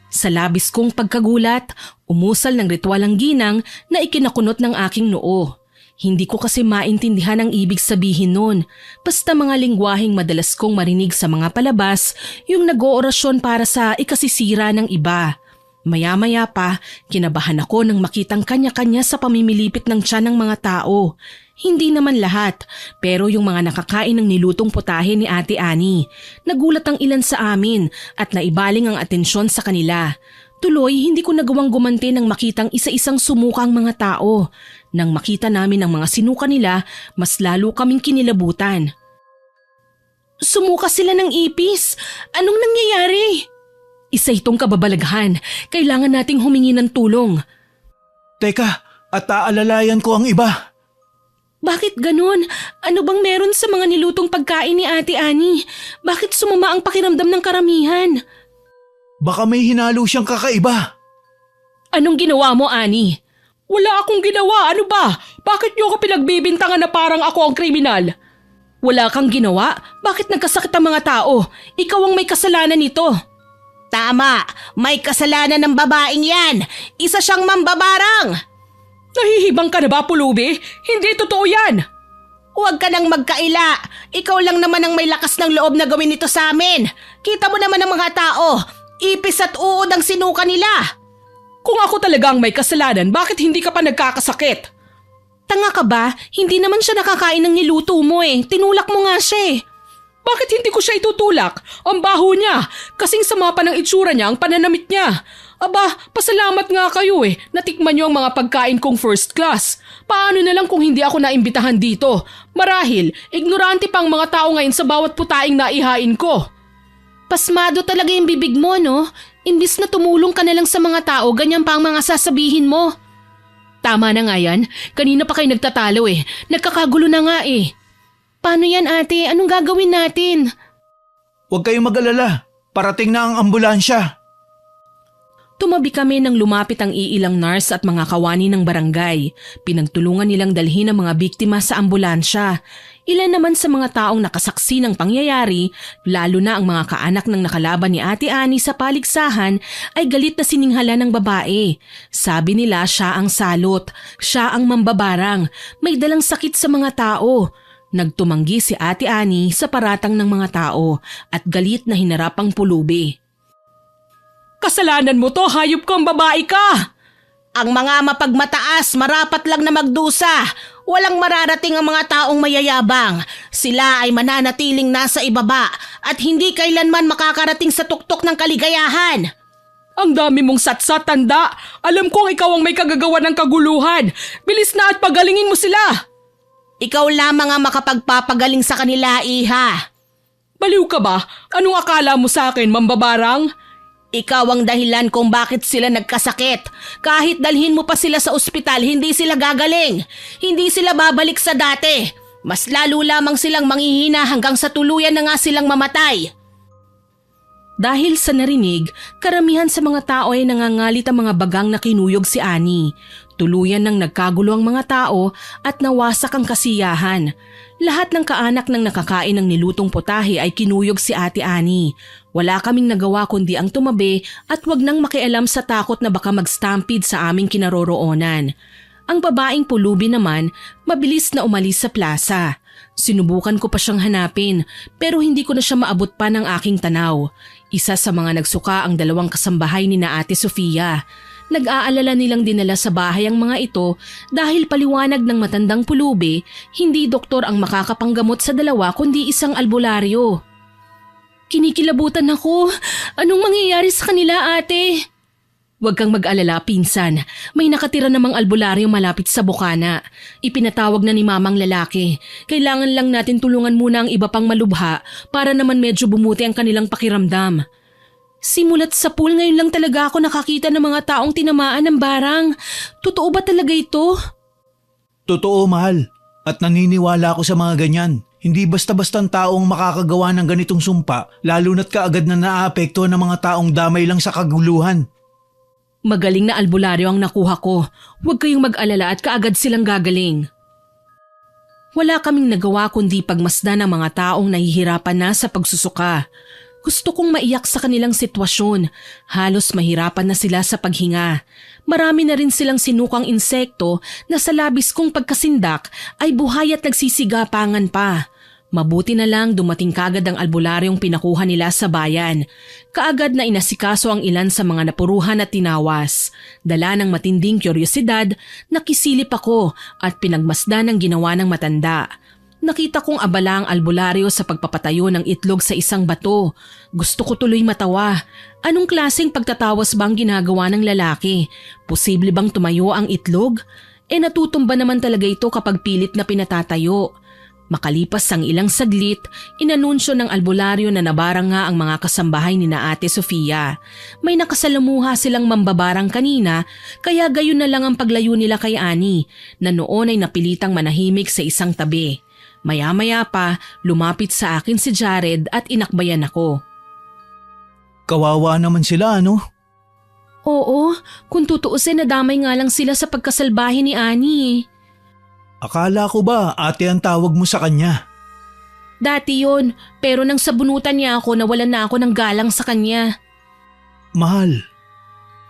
Sa labis kong pagkagulat, umusal ng ritual ang ginang na ikinakunot ng aking noo. Hindi ko kasi maintindihan ang ibig sabihin nun. Basta mga lingwaheng madalas kong marinig sa mga palabas, yung nag-oorasyon para sa ikasisira ng iba. Maya-maya pa, kinabahan ako nang makitang kanya-kanya sa pamimilipit ng tiyan ng mga tao. Hindi naman lahat, pero yung mga nakakain ng nilutong putahe ni Ate Ani. Nagulat ang ilan sa amin at naibaling ang atensyon sa kanila. Tuloy, hindi ko nagawang gumanti nang makitang isa-isang sumukang mga tao. Nang makita namin ang mga sinuka nila, mas lalo kaming kinilabutan. Sumuka sila ng ipis. Anong nangyayari? Isa itong kababalaghan. Kailangan nating humingi ng tulong. Teka, at aalalayan ko ang iba. Bakit ganun? Ano bang meron sa mga nilutong pagkain ni Ate Ani? Bakit sumama ang pakiramdam ng karamihan? Baka may hinalo siyang kakaiba. Anong ginawa mo, Ani? Wala akong ginawa. Ano ba? Bakit niyo ako pinagbibintangan na parang ako ang kriminal? Wala kang ginawa? Bakit nagkasakit ang mga tao? Ikaw ang may kasalanan nito. Tama, may kasalanan ng babaeng yan. Isa siyang mambabarang. Nahihibang ka na ba, pulubi? Hindi totoo yan. Huwag ka nang magkaila. Ikaw lang naman ang may lakas ng loob na gawin ito sa amin. Kita mo naman ang mga tao. Ipis at uod ang sinuka nila. Kung ako talagang may kasalanan, bakit hindi ka pa nagkakasakit? Tanga ka ba? Hindi naman siya nakakain ng niluto mo eh. Tinulak mo nga siya eh. Bakit hindi ko siya itutulak? Ang baho niya. Kasing sama pa ng itsura niya ang pananamit niya. Aba, pasalamat nga kayo eh. Natikman niyo ang mga pagkain kong first class. Paano na lang kung hindi ako naimbitahan dito? Marahil, ignorante pa ang mga tao ngayon sa bawat putaing naihain ko. Pasmado talaga yung bibig mo, no? Imbis na tumulong ka na lang sa mga tao, ganyan pa ang mga sasabihin mo. Tama na nga yan. Kanina pa kayo nagtatalo eh. Nagkakagulo na nga eh. Paano yan, ate? Anong gagawin natin? Huwag kayong mag-alala. Parating na ang ambulansya. Tumabi kami nang lumapit ang iilang nurse at mga kawani ng barangay. Pinagtulungan nilang dalhin ang mga biktima sa ambulansya. Ilan naman sa mga taong nakasaksi ng pangyayari, lalo na ang mga kaanak ng nakalaban ni Ate Ani sa paligsahan, ay galit na sininghala ng babae. Sabi nila siya ang salot, siya ang mambabarang, may dalang sakit sa mga tao. Nagtumanggi si Ate Ani sa paratang ng mga tao at galit na hinarap ang pulubi. Kasalanan mo to, hayop kang babae ka! Ang mga mapagmataas, marapat lang na magdusa. Walang mararating ang mga taong mayayabang. Sila ay mananatiling nasa ibaba at hindi kailanman makakarating sa tuktok ng kaligayahan. Ang dami mong satsat, tanda. Alam kong ikaw ang may kagagawa ng kaguluhan. Bilis na at pagalingin mo sila. Ikaw lamang ang makapagpapagaling sa kanila, iha. Baliw ka ba? Anong akala mo sa akin, mambabarang? Ikaw ang dahilan kung bakit sila nagkasakit. Kahit dalhin mo pa sila sa ospital, hindi sila gagaling. Hindi sila babalik sa dati. Mas lalo lamang silang manghihina hanggang sa tuluyan na nga silang mamatay. Dahil sa narinig, karamihan sa mga tao ay nangangalit ang mga bagang na kinuyog si Annie. Tuluyan nang nagkagulo ang mga tao at nawasak ang kasiyahan. Lahat ng kaanak ng nakakain ng nilutong potahe ay kinuyog si Ate Annie. Wala kaming nagawa kundi ang tumabi at wag nang makialam sa takot na baka mag-stampede sa aming kinaroroonan. Ang babaeng pulubi naman, mabilis na umalis sa plaza. Sinubukan ko pa siyang hanapin pero hindi ko na siya maabot pa ng aking tanaw. Isa sa mga nagsuka ang dalawang kasambahay ni na Ate Sofia. Nag-aalala nilang dinala sa bahay ang mga ito dahil paliwanag ng matandang pulubi, hindi doktor ang makakapanggamot sa dalawa kundi isang albularyo. Kinikilabutan ako. Anong mangyayari sa kanila, ate? Huwag kang mag-alala, pinsan. May nakatira namang albularyo malapit sa bukana. Ipinatawag na ni mamang lalaki. Kailangan lang natin tulungan muna ang iba pang malubha para naman medyo bumuti ang kanilang pakiramdam. Simulat sa pool ngayon lang talaga ako nakakita ng mga taong tinamaan ng barang. Totoo ba talaga ito? Totoo, mahal. At naniniwala ako sa mga ganyan. Hindi basta-bastang taong makakagawa ng ganitong sumpa, lalo na't kaagad na naaapektuhan ng mga taong damay lang sa kaguluhan. Magaling na albularyo ang nakuha ko. Huwag kayong mag-alala at kaagad silang gagaling. Wala kaming nagawa kundi pagmasdan ng mga taong nahihirapan na sa pagsusuka. Gusto kong maiyak sa kanilang sitwasyon. Halos mahirapan na sila sa paghinga. Marami na rin silang sinukang insekto na sa labis kong pagkasindak ay buhay at nagsisigapangan pa. Mabuti na lang dumating kagad ang albularyong pinakuha nila sa bayan. Kaagad na inasikaso ang ilan sa mga napuruhan at tinawas. Dala ng matinding kuryosidad, nakisilip ako at pinagmasdan ang ginawa ng matanda. Nakita kong abala ang albularyo sa pagpapatayo ng itlog sa isang bato. Gusto ko tuloy matawa. Anong klaseng pagtatawas bang ginagawa ng lalaki? Posible bang tumayo ang itlog? Natutumba naman talaga ito kapag pilit na pinatatayo. Makalipas ang ilang saglit, inanunsyo ng albularyo na nabarang nga ang mga kasambahay ni na Ate Sofia. May nakasalamuha silang mambabarang kanina, kaya gayon na lang ang paglayo nila kay Annie, na noon ay napilitang manahimik sa isang tabi. Maya-maya pa, lumapit sa akin si Jared at inakbayan ako. Kawawa naman sila, ano? Oo, kung tutuusin nadamay nga lang sila sa pagkasalbahe ni Annie. Akala ko ba ate ang tawag mo sa kanya? Dati yon, pero nang sabunutan niya ako nawalan na ako ng galang sa kanya. Mahal.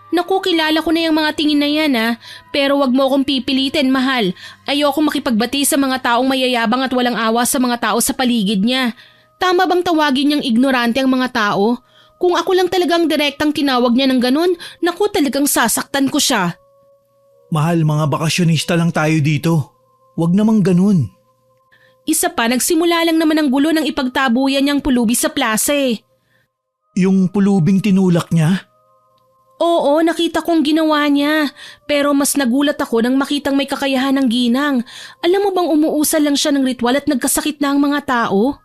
Naku, kilala ko na yung mga tingin na yan pero wag mo akong pipilitin, mahal. Ayoko makipagbati sa mga taong mayayabang at walang awa sa mga tao sa paligid niya. Tama bang tawagin niyang ignorante ang mga tao? Kung ako lang talagang direktang tinawag niya ng ganun, naku talagang sasaktan ko siya. Mahal, mga bakasyonista lang tayo dito. Wag namang ganun. Isa pa, nagsimula lang naman ang gulo ng ipagtabuyan niyang pulubi sa plaza Yung pulubing tinulak niya? Oo, nakita kong ginawa niya. Pero mas nagulat ako nang makitang may kakayahan ng ginang. Alam mo bang umuusal lang siya ng ritual at nagkasakit na ang mga tao?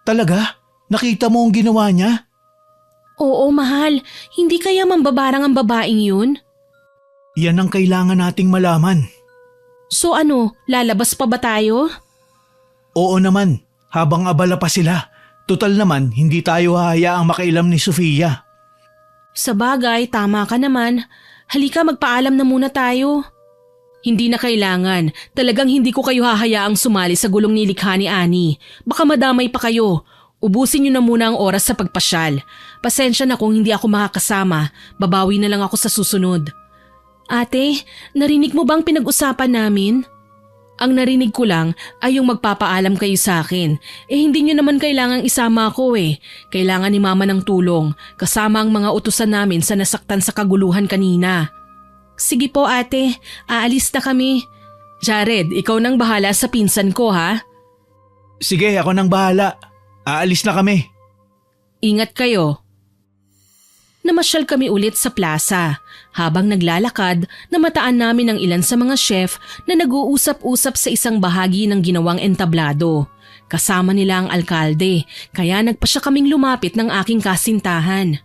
Talaga? Nakita mo ang ginawa niya? Oo, mahal. Hindi kaya mambabarang ang babaeng yun? Yan ang kailangan nating malaman. So ano, lalabas pa ba tayo? Oo naman, habang abala pa sila. Total naman, hindi tayo hahayaang makailam ni Sofia. Sa bagay, tama ka naman. Halika, magpaalam na muna tayo. Hindi na kailangan. Talagang hindi ko kayo hahayaang sumali sa gulong nilikha ni Annie. Baka madamay pa kayo. Ubusin niyo na muna ang oras sa pagpasyal. Pasensya na kung hindi ako makakasama. Babawi na lang ako sa susunod. Ate, narinig mo bang pinag-usapan namin? Ang narinig ko lang ay yung magpapaalam kayo sa akin. Hindi nyo naman kailangang isama ako Kailangan ni mama ng tulong, kasama ang mga utusan namin sa nasaktan sa kaguluhan kanina. Sige po ate, aalis na kami. Jared, ikaw nang bahala sa pinsan ko ha? Sige, ako nang bahala. Aalis na kami. Ingat kayo. Namasyal kami ulit sa plaza. Habang naglalakad, namataan namin ang ilan sa mga chef na nag-uusap-usap sa isang bahagi ng ginawang entablado. Kasama nila ang alkalde, kaya nagpasya kaming lumapit ng aking kasintahan.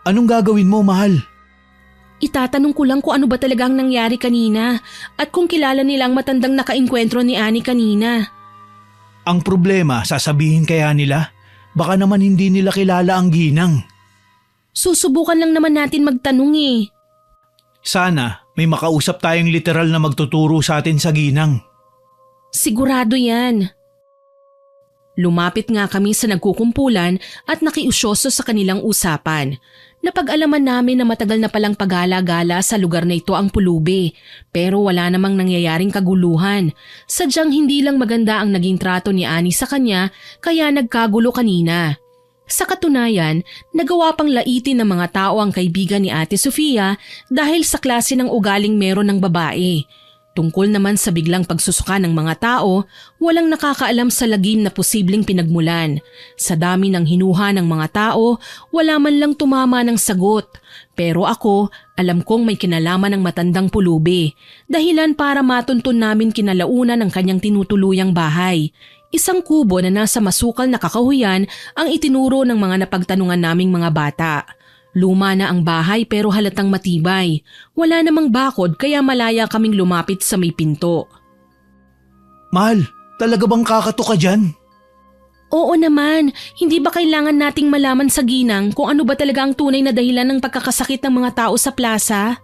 Anong gagawin mo, mahal? Itatanong ko lang kung ano ba talagang nangyari kanina at kung kilala nilang matandang nakainkwentro ni Annie kanina. Ang problema, sasabihin kaya nila? Baka naman hindi nila kilala ang ginang. Susubukan lang naman natin magtanong eh. Sana may makausap tayong literal na magtuturo sa atin sa ginang. Sigurado yan. Lumapit nga kami sa nagkukumpulan at nakiusyoso sa kanilang usapan. Napag-alaman namin na matagal na palang pagala-gala sa lugar na ito ang pulubi, pero wala namang nangyayaring kaguluhan. Sadyang hindi lang maganda ang naging trato ni Ani sa kanya kaya nagkagulo kanina. Sa katunayan, nagawa pang laitin ng mga tao ang kaibigan ni Ate Sofia dahil sa klase ng ugaling meron ng babae. Tungkol naman sa biglang pagsusuka ng mga tao, walang nakakaalam sa lagim na posibleng pinagmulan. Sa dami ng hinuha ng mga tao, wala man lang tumama ng sagot. Pero ako, alam kong may kinalaman ng matandang pulubi. Dahilan para matuntun namin kinalaunan ng kanyang tinutuluyang bahay. Isang kubo na nasa masukal na kakahuyan ang itinuro ng mga napagtanungan naming mga bata. Luma na ang bahay pero halatang matibay. Wala namang bakod kaya malaya kaming lumapit sa may pinto. Mahal, talaga bang kakato ka dyan? Oo naman, hindi ba kailangan nating malaman sa ginang kung ano ba talaga ang tunay na dahilan ng pagkakasakit ng mga tao sa plaza?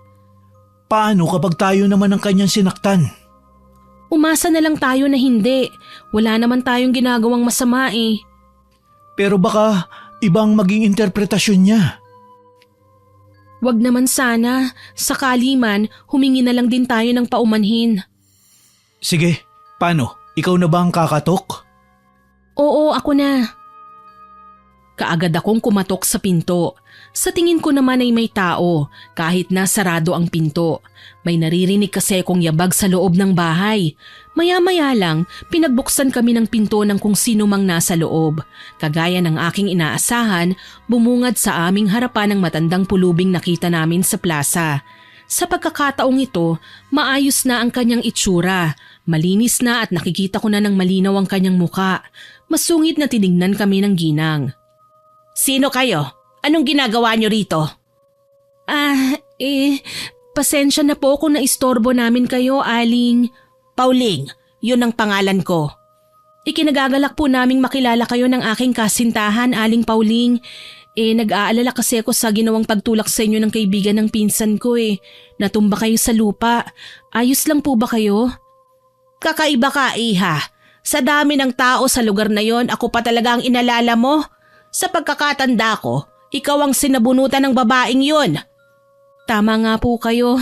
Paano kapag tayo naman ang kanyang sinaktan? Umasa na lang tayo na hindi. Wala naman tayong ginagawang masama eh. Pero baka ibang maging interpretasyon niya. Wag naman sana, sakali man humingi na lang din tayo ng paumanhin. Sige, paano? Ikaw na ba ang kakatok? Oo, ako na. Kaagad akong kumatok sa pinto. Sa tingin ko naman ay may tao, kahit na sarado ang pinto. May naririnig kasi akong yabag sa loob ng bahay. Maya-maya lang, pinagbuksan kami ng pinto ng kung sino mang nasa loob. Kagaya ng aking inaasahan, bumungad sa aming harapan ng matandang pulubing nakita namin sa plaza. Sa pagkakataong ito, maayos na ang kanyang itsura. Malinis na at nakikita ko na ng malinaw ang kanyang muka. Masungit na tinignan kami ng ginang. Sino kayo? Anong ginagawa niyo rito? Pasensya na po kung naistorbo namin kayo, Aling. Pauling, yun ang pangalan ko. Ikinagagalak po naming makilala kayo ng aking kasintahan, Aling Pauling. Nag-aalala kasi ako sa ginawang pagtulak sa inyo ng kaibigan ng pinsan ko eh. Natumba kayo sa lupa. Ayos lang po ba kayo? Kakaiba ka, Iha. Sa dami ng tao sa lugar na yon, ako pa talaga ang inalala mo. Sa pagkakatanda ko, ikaw ang sinabunutan ng babaeng yun. Tama nga po kayo.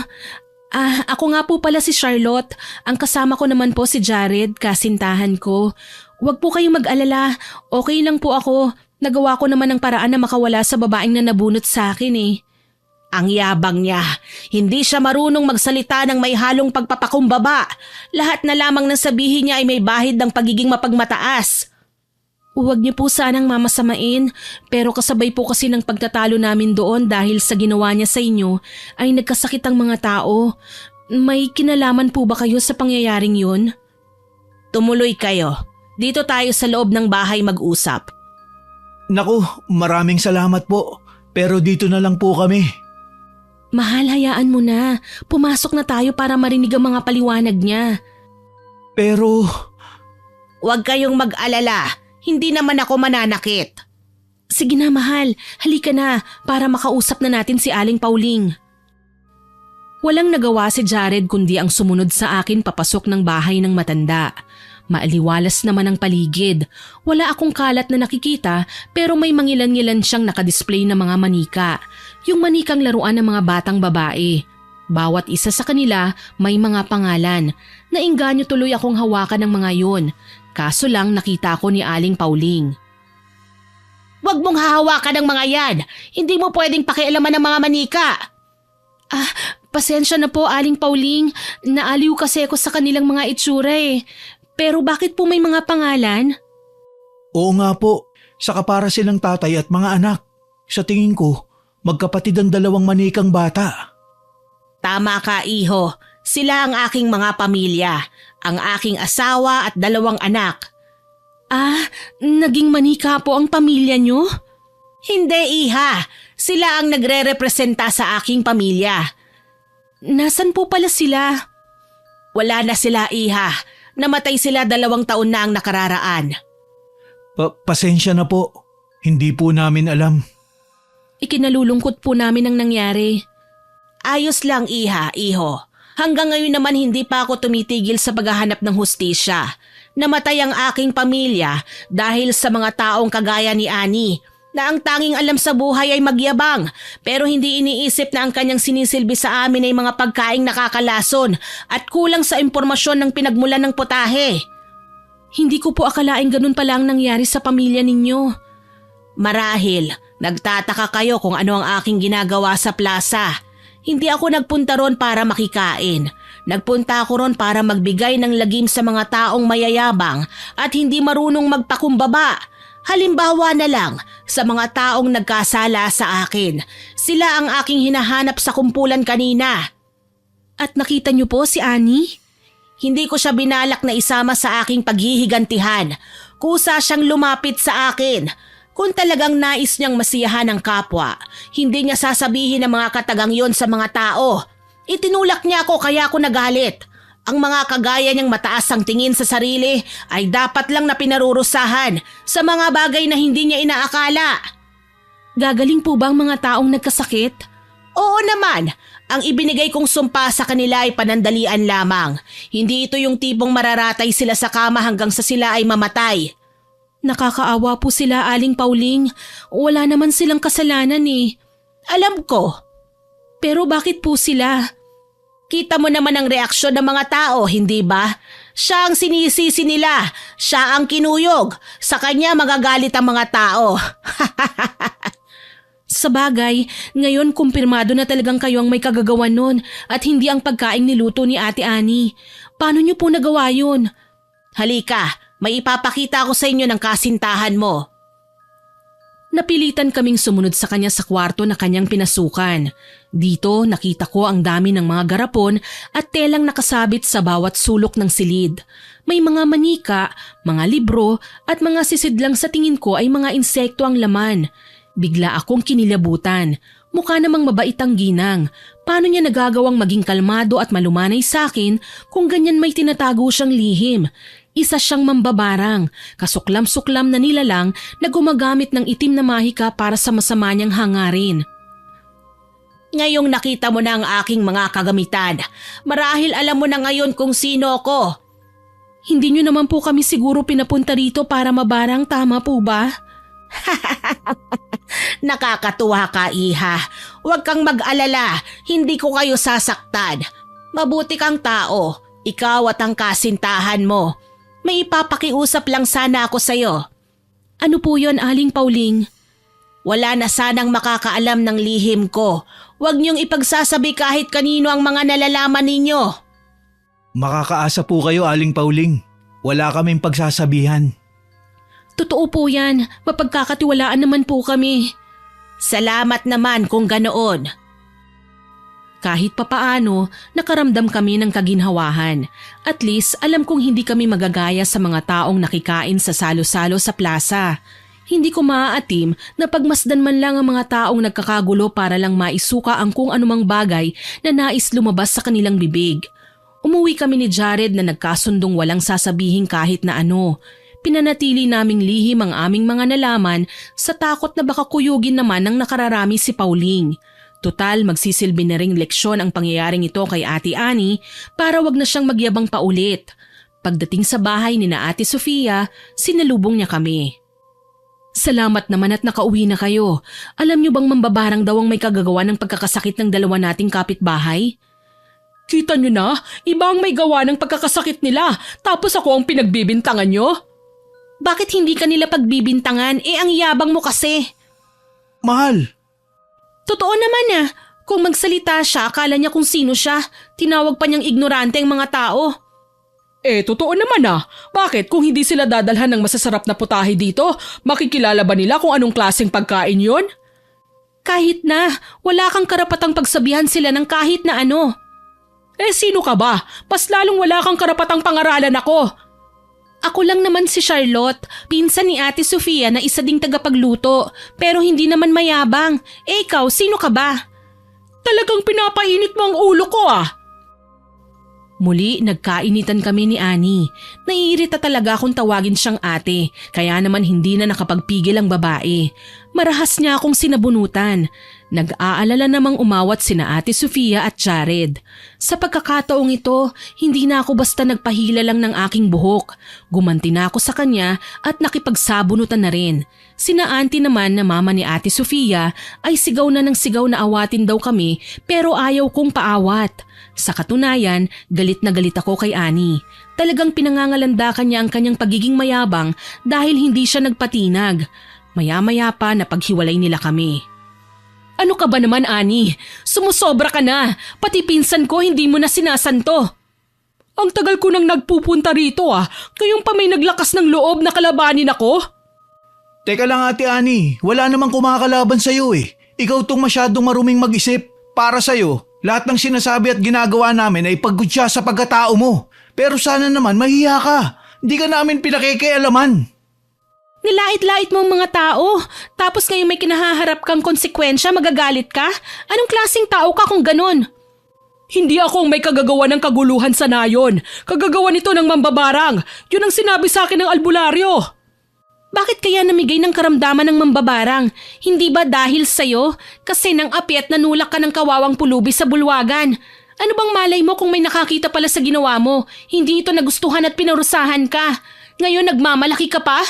Ako nga po pala si Charlotte. Ang kasama ko naman po si Jared, kasintahan ko. Huwag po kayong mag-alala. Okay lang po ako. Nagawa ko naman ng paraan na makawala sa babaeng na nabunot sa akin eh. Ang yabang niya. Hindi siya marunong magsalita ng may halong pagpapakumbaba. Lahat na lamang ng sabihin niya ay may bahid ng pagiging mapagmataas. Huwag niyo po sanang mamasamain, pero kasabay po kasi ng pagtatalo namin doon dahil sa ginawa niya sa inyo ay nagkasakit ang mga tao. May kinalaman po ba kayo sa pangyayaring yun? Tumuloy kayo. Dito tayo sa loob ng bahay mag-usap. Naku, maraming salamat po. Pero dito na lang po kami. Mahal, hayaan mo na. Pumasok na tayo para marinig ang mga paliwanag niya. Pero... Huwag kayong mag-alala. Hindi naman ako mananakit. Sige na, mahal. Halika na para makausap na natin si Aling Pauling. Walang nagawa si Jared kundi ang sumunod sa akin papasok ng bahay ng matanda. Maaliwalas naman ang paligid. Wala akong kalat na nakikita pero may mangilan-ngilan siyang nakadisplay na mga manika. Yung manikang laruan ng mga batang babae. Bawat isa sa kanila may mga pangalan. Nainganyo tuloy akong hawakan ng mga yun. Kaso lang nakita ko ni Aling Pauling. Huwag mong hahawakan ng mga yan. Hindi mo pwedeng pakialaman ng mga manika. Pasensya na po, Aling Pauling. Naaliw kasi ako sa kanilang mga itsura eh. Pero bakit po may mga pangalan? Oo nga po. Saka para silang tatay at mga anak. Sa tingin ko, magkapatid ang dalawang manikang bata. Tama ka, iho. Sila ang aking mga pamilya. Ang aking asawa at 2 anak. Naging manika po ang pamilya nyo? Hindi, iha. Sila ang nagre-representa sa aking pamilya. Nasaan po pala sila? Wala na sila, iha. Namatay sila 2 taon na ang nakararaan. Pasensya na po. Hindi po namin alam. Ikinalulungkot po namin ang nangyari. Ayos lang iho. Hanggang ngayon naman hindi pa ako tumitigil sa paghahanap ng hustisya. Namatay ang aking pamilya dahil sa mga taong kagaya ni Annie na ang tanging alam sa buhay ay magyabang pero hindi iniisip na ang kanyang sinisilbi sa amin ay mga pagkaing nakakalason at kulang sa impormasyon ng pinagmulan ng putahe. Hindi ko po akalaing ganun pala ang nangyari sa pamilya ninyo. Marahil, nagtataka kayo kung ano ang aking ginagawa sa plaza. Hindi ako nagpunta ron para makikain. Nagpunta ako ron para magbigay ng lagim sa mga taong mayayabang at hindi marunong magpakumbaba. Halimbawa na lang sa mga taong nagkasala sa akin. Sila ang aking hinahanap sa kumpulan kanina. At nakita niyo po si Annie? Hindi ko siya binalak na isama sa aking paghihigantihan. Kusa siyang lumapit sa akin. Kung talagang nais niyang masiyahan ang kapwa, hindi niya sasabihin ang mga katagang yon sa mga tao. Itinulak niya ako kaya ako nagalit. Ang mga kagaya niyang mataas ang tingin sa sarili ay dapat lang na pinarurusahan sa mga bagay na hindi niya inaakala. Gagaling po ba ang mga taong nagkasakit? Oo naman. Ang ibinigay kong sumpa sa kanila ay panandalian lamang. Hindi ito yung tipong mararatay sila sa kama hanggang sa sila ay mamatay. Nakakaawa po sila, Aling Pauling. Wala naman silang kasalanan eh. Alam ko. Pero bakit po sila? Kita mo naman ang reaksyon ng mga tao, hindi ba? Siya ang sinisisi nila. Siya ang kinuyog. Sa kanya magagalit ang mga tao. Sa bagay, ngayon kumpirmado na talagang kayo ang may kagagawan nun at hindi ang pagkaing niluto ni Ate Annie. Paano niyo po nagawa yun? Halika. May ipapakita ako sa inyo ng kasintahan mo. Napilitan kaming sumunod sa kanya sa kwarto na kanyang pinasukan. Dito nakita ko ang dami ng mga garapon at telang nakasabit sa bawat sulok ng silid. May mga manika, mga libro at mga sisidlang sa tingin ko ay mga insekto ang laman. Bigla akong kinilabutan. Mukha namang mabait ang ginang. Paano niya nagagawang maging kalmado at malumanay sa akin kung ganyan may tinatago siyang lihim? Isa siyang mambabarang, kasuklam-suklam na nilalang na gumagamit ng itim na mahika para sa masama niyang hangarin. Ngayong nakita mo na ang aking mga kagamitan, marahil alam mo na ngayon kung sino ako. Hindi niyo naman po kami siguro pinapunta rito para mabarang, tama po ba? Nakakatuwa ka, iha. Huwag kang mag-alala, hindi ko kayo sasaktan. Mabuti kang tao, ikaw at ang kasintahan mo. May ipapakiusap lang sana ako sa'yo. Ano po yon, Aling Pauling? Wala na sanang makakaalam ng lihim ko. Huwag niyong ipagsasabi kahit kanino ang mga nalalaman ninyo. Makakaasa po kayo, Aling Pauling. Wala kaming pagsasabihan. Totoo po yan. Mapagkakatiwalaan naman po kami. Salamat naman kung ganoon. Kahit papaano, nakaramdam kami ng kaginhawahan. At least alam kong hindi kami magagaya sa mga taong nakikain sa salo-salo sa plaza. Hindi ko maaatim na pagmasdan man lang ang mga taong nagkakagulo para lang maisuka ang kung anumang bagay na nais lumabas sa kanilang bibig. Umuwi kami ni Jared na nagkasundong walang sasabihin kahit na ano. Pinanatili naming lihim ang aming mga nalaman sa takot na baka kuyugin naman ng nakararami si Pauling. Total, magsisilbi na ring leksyon ang pangyayaring ito kay Ate Annie para wag na siyang magyabang paulit. Pagdating sa bahay ni na Ate Sofia, sinalubong niya kami. Salamat naman at nakauwi na kayo. Alam niyo bang mambabarang daw ang may kagagawa ng pagkakasakit ng dalawa nating kapitbahay? Kita niyo na, iba ang may gawa ng pagkakasakit nila, tapos ako ang pinagbibintangan niyo? Bakit hindi ka nila pagbibintangan? Ang yabang mo kasi. Mahal! Totoo naman kung magsalita siya akala niya kung sino siya, tinawag pa niyang ignorante ang mga tao. Totoo naman bakit kung hindi sila dadalhan ng masasarap na putahe dito, makikilala ba nila kung anong klaseng pagkain yon? Kahit na, wala kang karapatang pagsabihan sila ng kahit na ano. Sino ka ba? Mas lalong wala kang karapatang pangaralan ako. Ako lang naman si Charlotte, pinsan ni Ate Sofia na isa ding tagapagluto, pero hindi naman mayabang. Ikaw, sino ka ba? Talagang pinapainit mo ang ulo ko Muli nagkainitan kami ni Annie. Naiirita talaga akong tawagin siyang ate, kaya naman hindi na nakapagpigil ang babae. Marahas niya akong sinabunutan. Nag-aalala namang umawat sina Ate Sofia at Jared. Sa pagkakataong ito, hindi na ako basta nagpahila lang ng aking buhok. Gumanti na ako sa kanya at nakipagsabunutan na rin. Sina Auntie naman na mama ni Ate Sofia ay sigaw na awatin daw kami pero ayaw kong paawat. Sa katunayan, galit na galit ako kay Annie. Talagang pinangangalandakan niya ang kanyang pagiging mayabang dahil hindi siya nagpatinag. Maya-maya pa na paghiwalay nila kami. Ano ka ba naman, Annie? Sumusobra ka na. Pati pinsan ko hindi mo na sinasanto. Ang tagal ko nang nagpupunta rito Kayong pa may naglakas ng loob na kalabanin ako? Teka lang Ate Annie, wala namang kumakalaban sa'yo eh. Ikaw tong masyadong maruming mag-isip. Para sa'yo, lahat ng sinasabi at ginagawa namin ay pagkutya sa pagkatao mo. Pero sana naman mahiya ka. Hindi ka namin pinakikialaman. Nilait-lait mo ang mga tao, tapos ngayon may kinahaharap kang konsekwensya, magagalit ka? Anong klaseng tao ka kung ganun? Hindi ako ang may kagagawa ng kaguluhan sa nayon. Kagagawa nito ng mambabarang. Yun ang sinabi sa akin ng albularyo. Bakit kaya namigay ng karamdaman ng mambabarang? Hindi ba dahil sa'yo? Kasi nang api at nanulak ka ng kawawang pulubi sa bulwagan. Ano bang malay mo kung may nakakita pala sa ginawa mo? Hindi ito nagustuhan at pinarusahan ka. Ngayon nagmamalaki ka pa?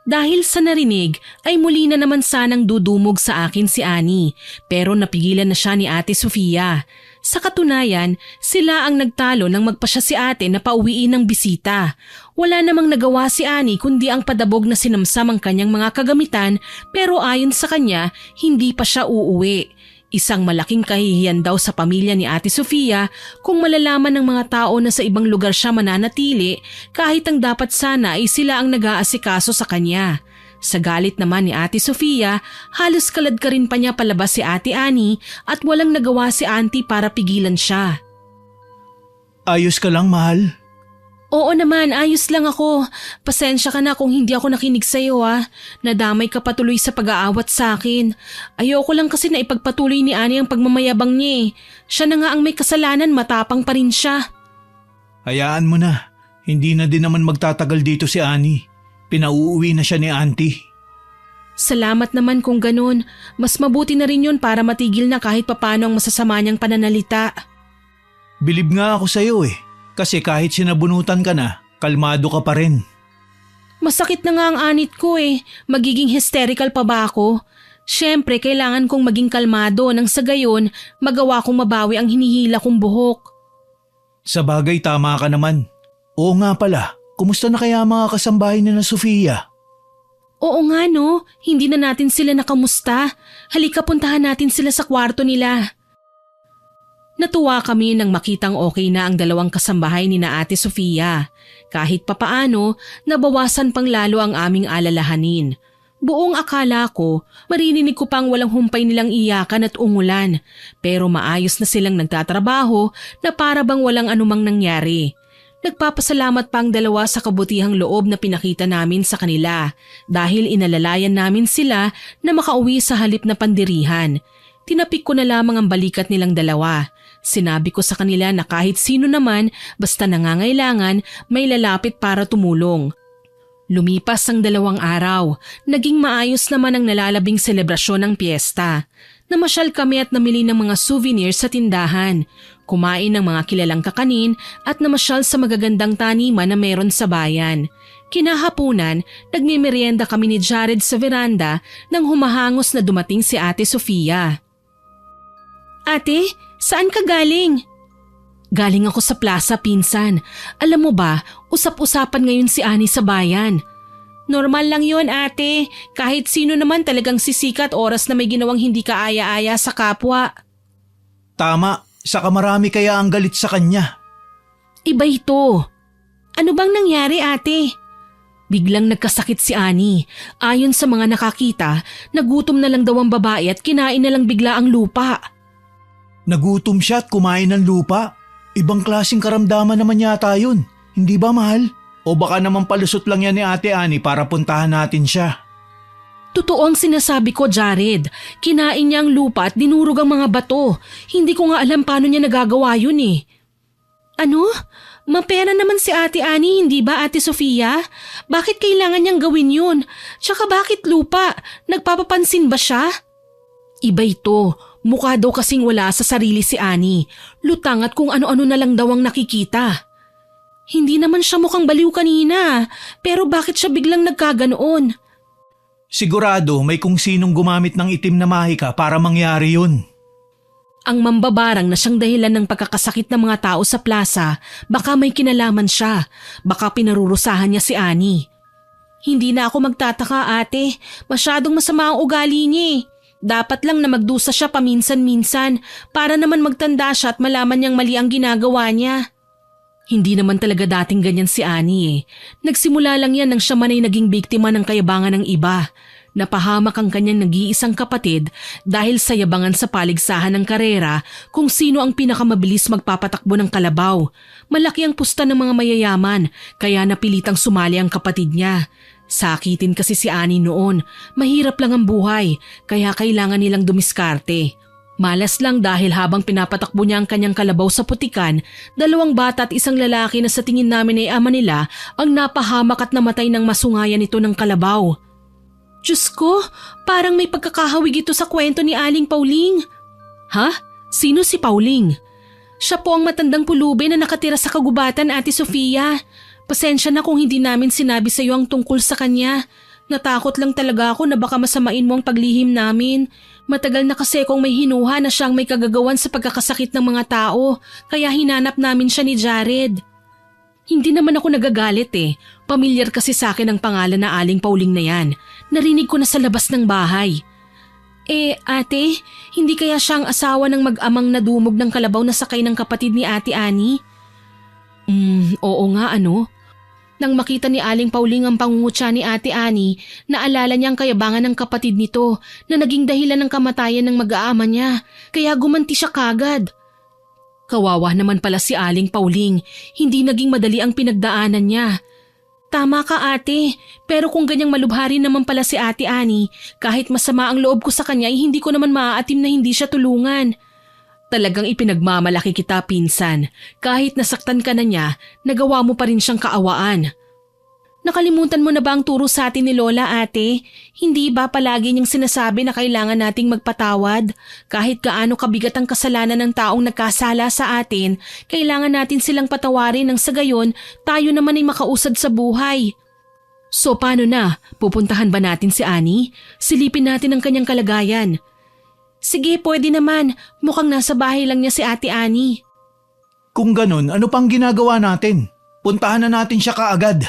Dahil sa narinig ay muli na naman sanang dudumog sa akin si Annie pero napigilan na siya ni Ate Sofia. Sa katunayan, sila ang nagtalo nang magpasya si ate na pauwiin ng bisita. Wala namang nagawa si Annie kundi ang padabog na sinamsam ang kanyang mga kagamitan pero ayon sa kanya, hindi pa siya uuwi. Isang malaking kahihiyan daw sa pamilya ni Ate Sofia kung malalaman ng mga tao na sa ibang lugar siya mananatili kahit ang dapat sana ay sila ang nag-aasikaso sa kanya. Sa galit naman ni Ate Sofia, halos kalad ka rin pa niya palabas si Ate Annie at walang nagawa si Auntie para pigilan siya. Ayos ka lang, mahal? Oo naman, ayos lang ako. Pasensya ka na kung hindi ako nakinig sa iyo Nadamay ka patuloy sa pag-aawat sa akin. Ayoko lang kasi na ipagpatuloy ni Annie ang pagmamayabang niya Siya na nga ang may kasalanan, matapang pa rin siya. Hayaan mo na. Hindi na din naman magtatagal dito si Annie. Pinauuwi na siya ni Auntie. Salamat naman kung ganun. Mas mabuti na rin yun para matigil na kahit papano ang masasama niyang pananalita. Bilib nga ako sa iyo Kasi kahit sinabunutan ka na, kalmado ka pa rin. Masakit na nga ang anit ko Magiging hysterical pa ba ako? Siyempre, kailangan kong maging kalmado nang sa gayon magawa kong mabawi ang hinihila kong buhok. Sa bagay, tama ka naman. Oo nga pala, kumusta na kaya mga kasambahay ni na Sofia? Oo nga no, hindi na natin sila nakamusta. Halika puntahan natin sila sa kwarto nila. Natuwa kami nang makitang okay na ang dalawang kasambahay ni na Ate Sofia. Kahit papaano, nabawasan pang lalo ang aming alalahanin. Buong akala ko, maririnig ko pang walang humpay nilang iyakan at ungulan. Pero maayos na silang nagtatrabaho na para bang walang anumang nangyari. Nagpapasalamat pa ang dalawa sa kabutihang loob na pinakita namin sa kanila dahil inalalayan namin sila na makauwi sa halip na pandirihan. Tinapik ko na lamang ang balikat nilang dalawa. Sinabi ko sa kanila na kahit sino naman basta nangangailangan may lalapit para tumulong. Lumipas ang 2 araw, naging maayos naman ang nalalabing selebrasyon ng piyesta. Namasyal kami at namili ng mga souvenirs sa tindahan, kumain ng mga kilalang kakanin at namasyal sa magagandang taniman na meron sa bayan. Kinahapunan, nagmimerienda kami ni Jared sa veranda nang humahangos na dumating si Ate Sofia. Ate, saan ka galing? Galing ako sa plaza, pinsan. Alam mo ba, usap-usapan ngayon si Annie sa bayan. Normal lang yon ate, kahit sino naman talagang sisikat oras na may ginawang hindi kaaya-aya sa kapwa. Tama, saka marami kaya ang galit sa kanya. Iba ito. Ano bang nangyari ate? Biglang nagkasakit si Annie. Ayon sa mga nakakita, nagutom na lang daw ang babae at kinain na lang bigla ang lupa. Nagutom siya at kumain ng lupa. Ibang klaseng karamdaman naman yata yun. Hindi ba, mahal? O baka naman palusot lang yan ni Ate Annie para puntahan natin siya. Totoo ang sinasabi ko, Jared. Kinain niya ang lupa at dinurog ang mga bato. Hindi ko nga alam paano niya nagagawa yun Ano? Mapera naman si Ate Ani, hindi ba Ate Sofia? Bakit kailangan niyang gawin yun? Tsaka bakit lupa? Nagpapapansin ba siya? Iba ito. Mukha daw kasing wala sa sarili si Ani. Lutang at kung ano-ano na lang daw ang nakikita. Hindi naman siya mukhang baliw kanina. Pero bakit siya biglang nagkaganoon? Sigurado may kung sinong gumamit ng itim na mahika para mangyari yun. Ang mambabarang na siyang dahilan ng pagkakasakit ng mga tao sa plaza, baka may kinalaman siya. Baka pinarurusahan niya si Ani. Hindi na ako magtataka, ate. Masyadong masama ang ugali niya eh. Dapat lang na magdusa siya paminsan-minsan para naman magtanda siya at malaman niyang mali ang ginagawa niya. Hindi naman talaga dating ganyan si Ani eh. Nagsimula lang yan nang siya man ay naging biktima ng kayabangan ng iba. Napahamak ang kanyang nag-iisang kapatid dahil sa yabangan sa paligsahan ng karera kung sino ang pinakamabilis magpapatakbo ng kalabaw. Malaki ang pusta ng mga mayayaman kaya napilitang sumali ang kapatid niya. Sakitin kasi si Ani noon. Mahirap lang ang buhay kaya kailangan nilang dumiskarte. Malas lang dahil habang pinapatakbo niya ang kanyang kalabaw sa putikan, 2 bata at isang lalaki na sa tingin namin ay ama nila ang napahamak at namatay ng masungayan ito ng kalabaw. Diyos ko, parang may pagkakahawig ito sa kwento ni Aling Pauling. Ha? Sino si Pauling? Siya po ang matandang pulubi na nakatira sa kagubatan, Ate Sofia. Pasensya na kung hindi namin sinabi sa iyo ang tungkol sa kanya. Natakot lang talaga ako na baka masamain mo ang paglihim namin. Matagal na kasi kung may hinuha na siyang may kagagawan sa pagkakasakit ng mga tao, kaya hinanap namin siya ni Jared. Hindi naman ako nagagalit eh. Pamilyar kasi sa akin ang pangalan na Aling Pauling na yan. Narinig ko na sa labas ng bahay. Ate, hindi kaya siya ang asawa ng mag-amang nadumog ng kalabaw na sakay ng kapatid ni Ate Ani? Oo nga ano. Nang makita ni Aling Pauling ang pangungutya ni Ate Ani, naalala niya ang kayabangan ng kapatid nito na naging dahilan ng kamatayan ng mag-aama niya, kaya gumanti siya kagad. Kawawa naman pala si Aling Pauling, hindi naging madali ang pinagdaanan niya. Tama ka ate, pero kung ganyang malubhari naman pala si Ate Ani, kahit masama ang loob ko sa kanya ay hindi ko naman maaatim na hindi siya tulungan. Talagang ipinagmamalaki kita pinsan, kahit nasaktan ka na niya, nagawa mo pa rin siyang kaawaan. Nakalimutan mo na ba ang turo sa atin ni Lola ate? Hindi ba palagi niyang sinasabi na kailangan nating magpatawad? Kahit gaano kabigat ang kasalanan ng taong nagkasala sa atin, kailangan natin silang patawarin nang sa gayon tayo naman ay makausad sa buhay. So paano na? Pupuntahan ba natin si Ani? Silipin natin ang kanyang kalagayan. Sige, pwede naman. Mukhang nasa bahay lang niya si Ate Ani. Kung ganun, ano pang ginagawa natin? Puntahan na natin siya kaagad.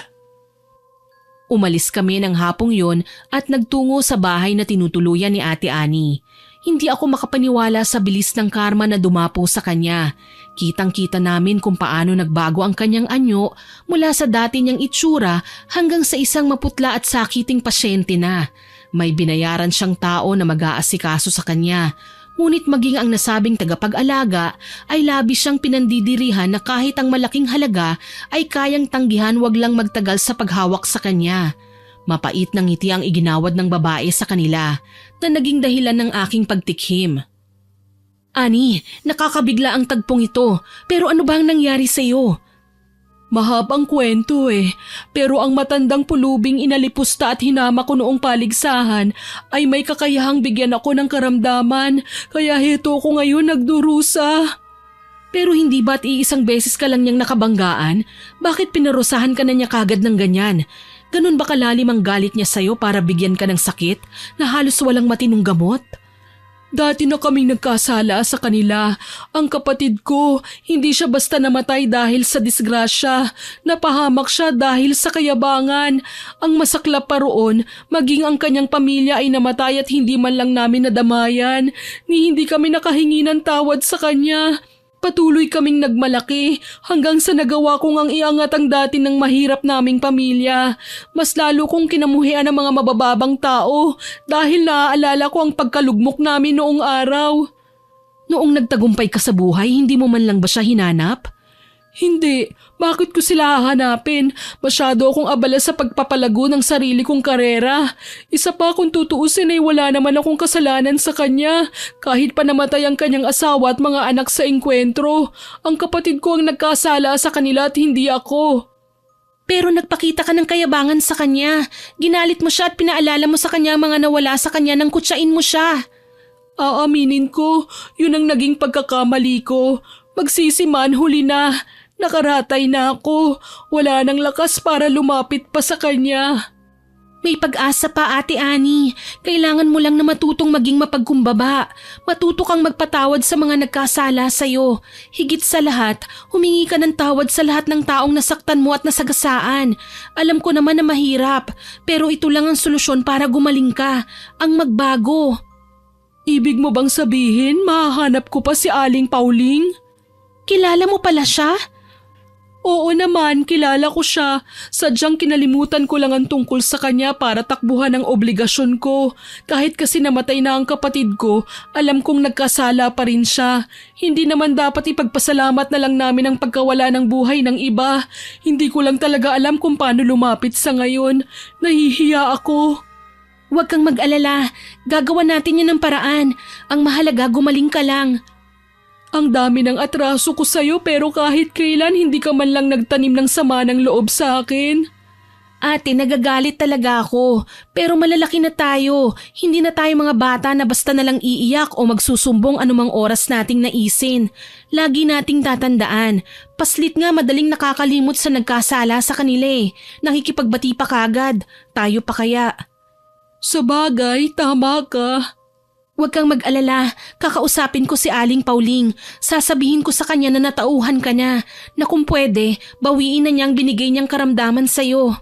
Umalis kami ng hapong yun at nagtungo sa bahay na tinutuluyan ni Ate Ani. Hindi ako makapaniwala sa bilis ng karma na dumapo sa kanya. Kitang-kita namin kung paano nagbago ang kanyang anyo mula sa dati niyang itsura hanggang sa isang maputla at sakiting pasyente na. May binayaran siyang tao na mag-aasikaso sa kanya. Ngunit maging ang nasabing tagapag-alaga ay labis siyang pinandidirihan na kahit ang malaking halaga ay kayang tanggihan wag lang magtagal sa paghawak sa kanya. Mapait ng ngiti ang iginawad ng babae sa kanila na naging dahilan ng aking pagtikhim. Ani, nakakabigla ang tagpong ito, pero ano bang nangyari sa iyo? Mahabang kwento pero ang matandang pulubing inalipusta at hinama ko noong paligsahan ay may kakayahang bigyan ako ng karamdaman, kaya heto ko ngayon nagdurusa. Pero hindi ba't iisang beses ka lang niyang nakabanggaan? Bakit pinarusahan ka na niya kagad ng ganyan? Ganun ba kalalim ang galit niya sa'yo para bigyan ka ng sakit na halos walang matinong gamot? Dati na kaming nagkasala sa kanila. Ang kapatid ko, hindi siya basta namatay dahil sa disgrasya. Napahamak siya dahil sa kayabangan. Ang masaklap pa roon, maging ang kanyang pamilya ay namatay at hindi man lang namin nadamayan. Ni hindi kami nakahingi ng tawad sa kanya. Patuloy kaming nagmalaki hanggang sa nagawa kong ang iangat ang dati ng mahirap naming pamilya. Mas lalo kong kinamuhian ang mga mabababang tao dahil naaalala ko ang pagkalugmok namin noong araw. Noong nagtagumpay ka sa buhay, hindi mo man lang ba siya hinanap? Hindi. Bakit ko sila hahanapin? Masyado akong abala sa pagpapalago ng sarili kong karera. Isa pa kung tutuusin ay wala naman akong kasalanan sa kanya. Kahit pa namatay ang kanyang asawa at mga anak sa engkwentro. Ang kapatid ko ang nagkasala sa kanila at hindi ako. Pero nagpakita ka ng kayabangan sa kanya. Ginalit mo siya at pinaalala mo sa kanya ang mga nawala sa kanya nang kutsain mo siya. Aaminin ko, yun ang naging pagkakamali ko. Magsisi man, huli na. Nakaratay na ako. Wala nang lakas para lumapit pa sa kanya. May pag-asa pa, Ate Annie. Kailangan mo lang na matutong maging mapagkumbaba. Matuto kang magpatawad sa mga nagkasala sa'yo. Higit sa lahat, humingi ka ng tawad sa lahat ng taong nasaktan mo at nasagasaan. Alam ko naman na mahirap, pero ito lang ang solusyon para gumaling ka. Ang magbago. Ibig mo bang sabihin, mahahanap ko pa si Aling Pauling? Kilala mo pala siya? Oo naman, kilala ko siya. Sadyang kinalimutan ko lang ang tungkol sa kanya para takbuhan ang obligasyon ko. Kahit kasi namatay na ang kapatid ko, alam kong nagkasala pa rin siya. Hindi naman dapat ipagpasalamat na lang namin ang pagkawala ng buhay ng iba. Hindi ko lang talaga alam kung paano lumapit sa ngayon. Nahihiya ako. Huwag kang mag-alala. Gagawa natin yan ng paraan. Ang mahalaga, gumaling ka lang. Ang dami ng atraso ko sa'yo pero kahit kailan hindi ka man lang nagtanim ng sama ng loob sa akin. Ate, nagagalit talaga ako. Pero malalaki na tayo. Hindi na tayo mga bata na basta nalang iiyak o magsusumbong anumang oras nating naisin. Lagi nating tatandaan. Paslit nga madaling nakakalimot sa nagkasala sa kanila eh. Nakikipagbati pa kagad. Tayo pa kaya. Sabagay, tama ka. Huwag kang mag-alala, kakausapin ko si Aling Pauling. Sasabihin ko sa kanya na natauhan ka niya, na kung pwede, bawiin na niyang binigay niyang karamdaman sa'yo.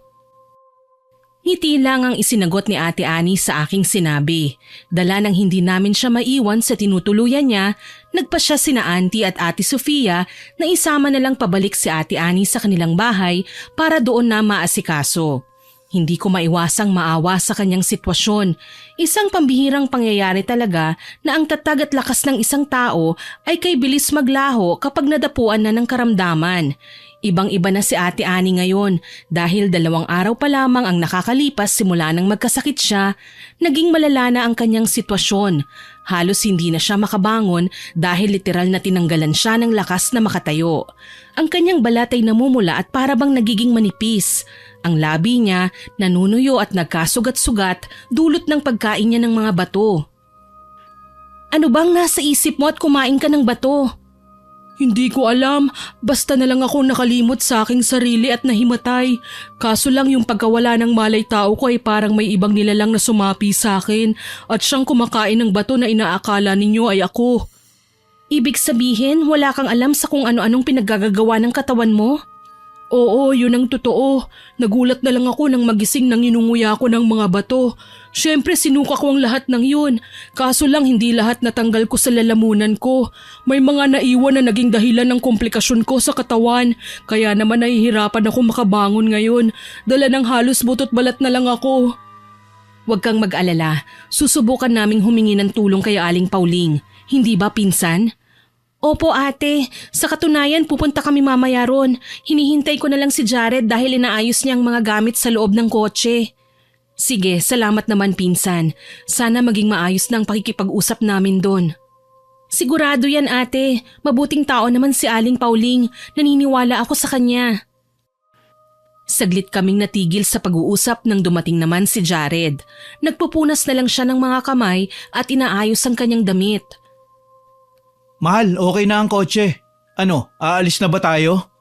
Ngiti lang ang isinagot ni Ate Annie sa aking sinabi. Dala nang hindi namin siya maiwan sa tinutuluyan niya, nagpa siya sina Auntie at Ate Sofia na isama na lang pabalik si Ate Annie sa kanilang bahay para doon na maasikaso. Hindi ko maiwasang maawa sa kanyang sitwasyon. Isang pambihirang pangyayari talaga na ang tatag at lakas ng isang tao ay kay bilis maglaho kapag nadapuan na ng karamdaman. Ibang-iba na si Ate Annie ngayon dahil 2 araw pa lamang ang nakakalipas simula nang magkasakit siya, naging malala na ang kanyang sitwasyon. Halos hindi na siya makabangon dahil literal na tinanggalan siya ng lakas na makatayo. Ang kanyang balat ay namumula at parabang nagiging manipis. Ang labi niya nanunuyo at nagkasugat-sugat dulot ng pagkain niya ng mga bato. Ano bang nasa isip mo at kumain ka ng bato? Hindi ko alam, basta na lang ako nakalimot sa aking sarili at nahimatay. Kaso lang yung pagkawala ng malay tao ko ay parang may ibang nilalang na sumapi sa akin at siyang kumakain ng bato na inaakala ninyo ay ako. Ibig sabihin wala kang alam sa kung ano-anong pinaggagawa ng katawan mo? Oo, yun ang totoo. Nagulat na lang ako nang magising nang inunguya ko ng mga bato. Siyempre sinuka ko ang lahat ng yun. Kaso lang hindi lahat natanggal ko sa lalamunan ko. May mga naiwan na naging dahilan ng komplikasyon ko sa katawan. Kaya naman nahihirapan ako makabangon ngayon. Dala ng halos butot balat na lang ako. Huwag kang mag-alala. Susubukan naming humingi ng tulong kay Aling Pauling. Hindi ba pinsan? Opo ate, sa katunayan pupunta kami mamaya ron. Hinihintay ko na lang si Jared dahil inaayos niya ang mga gamit sa loob ng kotse. Sige, salamat naman pinsan. Sana maging maayos na ang pakikipag-usap namin doon. Sigurado yan ate, mabuting tao naman si Aling Pauling. Naniniwala ako sa kanya. Saglit kaming natigil sa pag-uusap nang dumating naman si Jared. Nagpupunas na lang siya ng mga kamay at inaayos ang kanyang damit. Mahal, okay na ang kotse. Ano, aalis na ba tayo?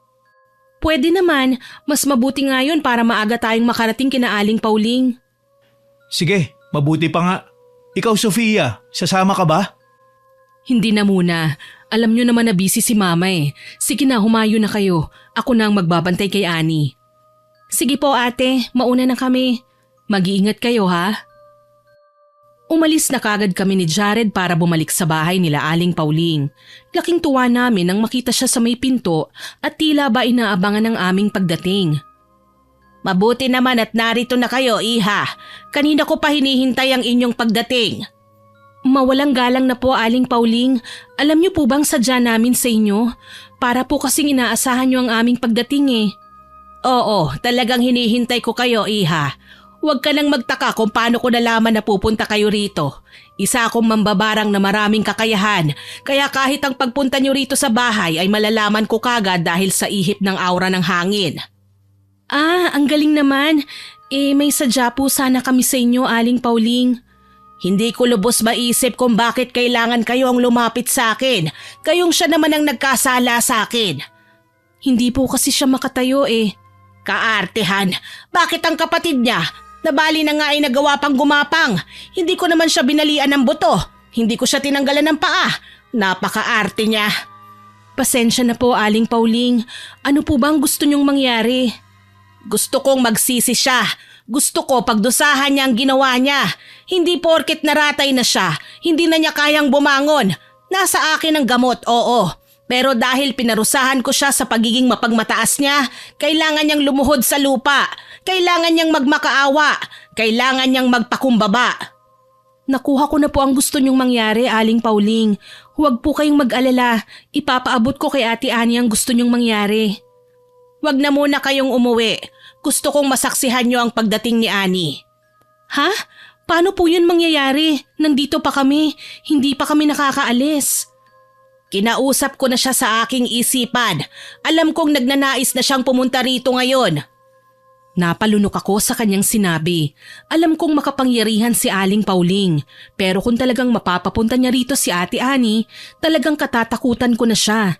Pwede naman, mas mabuti nga yun para maaga tayong makarating kina Aling Pauling. Sige, mabuti pa nga. Ikaw Sofia, sasama ka ba? Hindi na muna. Alam nyo naman na busy si mama eh. Sige na, humayo na kayo. Ako na ang magbabantay kay Annie. Sige po ate, mauna na kami. Mag-iingat kayo ha. Umalis na kagad kami ni Jared para bumalik sa bahay nila Aling Pauling. Laking tuwa namin nang makita siya sa may pinto at tila ba inaabangan ng aming pagdating. Mabuti naman at narito na kayo, iha. Kanina ko pa hinihintay ang inyong pagdating. Mawalang galang na po, Aling Pauling. Alam niyo po bang sadya namin sa inyo? Para po kasing inaasahan niyo ang aming pagdating eh. Oo, talagang hinihintay ko kayo, iha. Huwag ka nang magtaka kung paano ko nalaman na pupunta kayo rito. Isa akong mambabarang na maraming kakayahan, kaya kahit ang pagpunta niyo rito sa bahay ay malalaman ko kagad dahil sa ihip ng aura ng hangin. Ah, ang galing naman. May sadya po sana kami sa inyo, Aling Pauling. Hindi ko lubos maisip kung bakit kailangan kayo ang lumapit sa akin. Kayong siya naman ang nagkasala sa akin. Hindi po kasi siya makatayo eh. Kaartehan, bakit ang kapatid niya? Nabali na nga ay nagawa pang gumapang. Hindi ko naman siya binalian ng buto. Hindi ko siya tinanggalan ng paa. Napakaarte niya. Pasensya na po, Aling Pauling. Ano po bang gusto niyong mangyari? Gusto kong magsisi siya. Gusto ko pagdusahan niya ang ginawa niya. Hindi porket naratay na siya, hindi na niya kayang bumangon. Nasa akin ang gamot, oo. Pero dahil pinarusahan ko siya sa pagiging mapagmataas niya, kailangan niyang lumuhod sa lupa. Kailangan niyang magmakaawa. Kailangan niyang magpakumbaba. Nakuha ko na po ang gusto niyong mangyari, Aling Pauling. Huwag po kayong mag-alala. Ipapaabot ko kay Ate Ani ang gusto niyong mangyari. Huwag na muna kayong umuwi. Gusto kong masaksihan niyo ang pagdating ni Ani. Ha? Paano po yun mangyayari? Nandito pa kami. Hindi pa kami nakakaalis. Kinausap ko na siya sa aking isipan. Alam kong nagnanais na siyang pumunta rito ngayon. Napalunok ako sa kanyang sinabi. Alam kong makapangyarihan si Aling Pauling. Pero kung talagang mapapapunta niya rito si Ate Ani, talagang katatakutan ko na siya.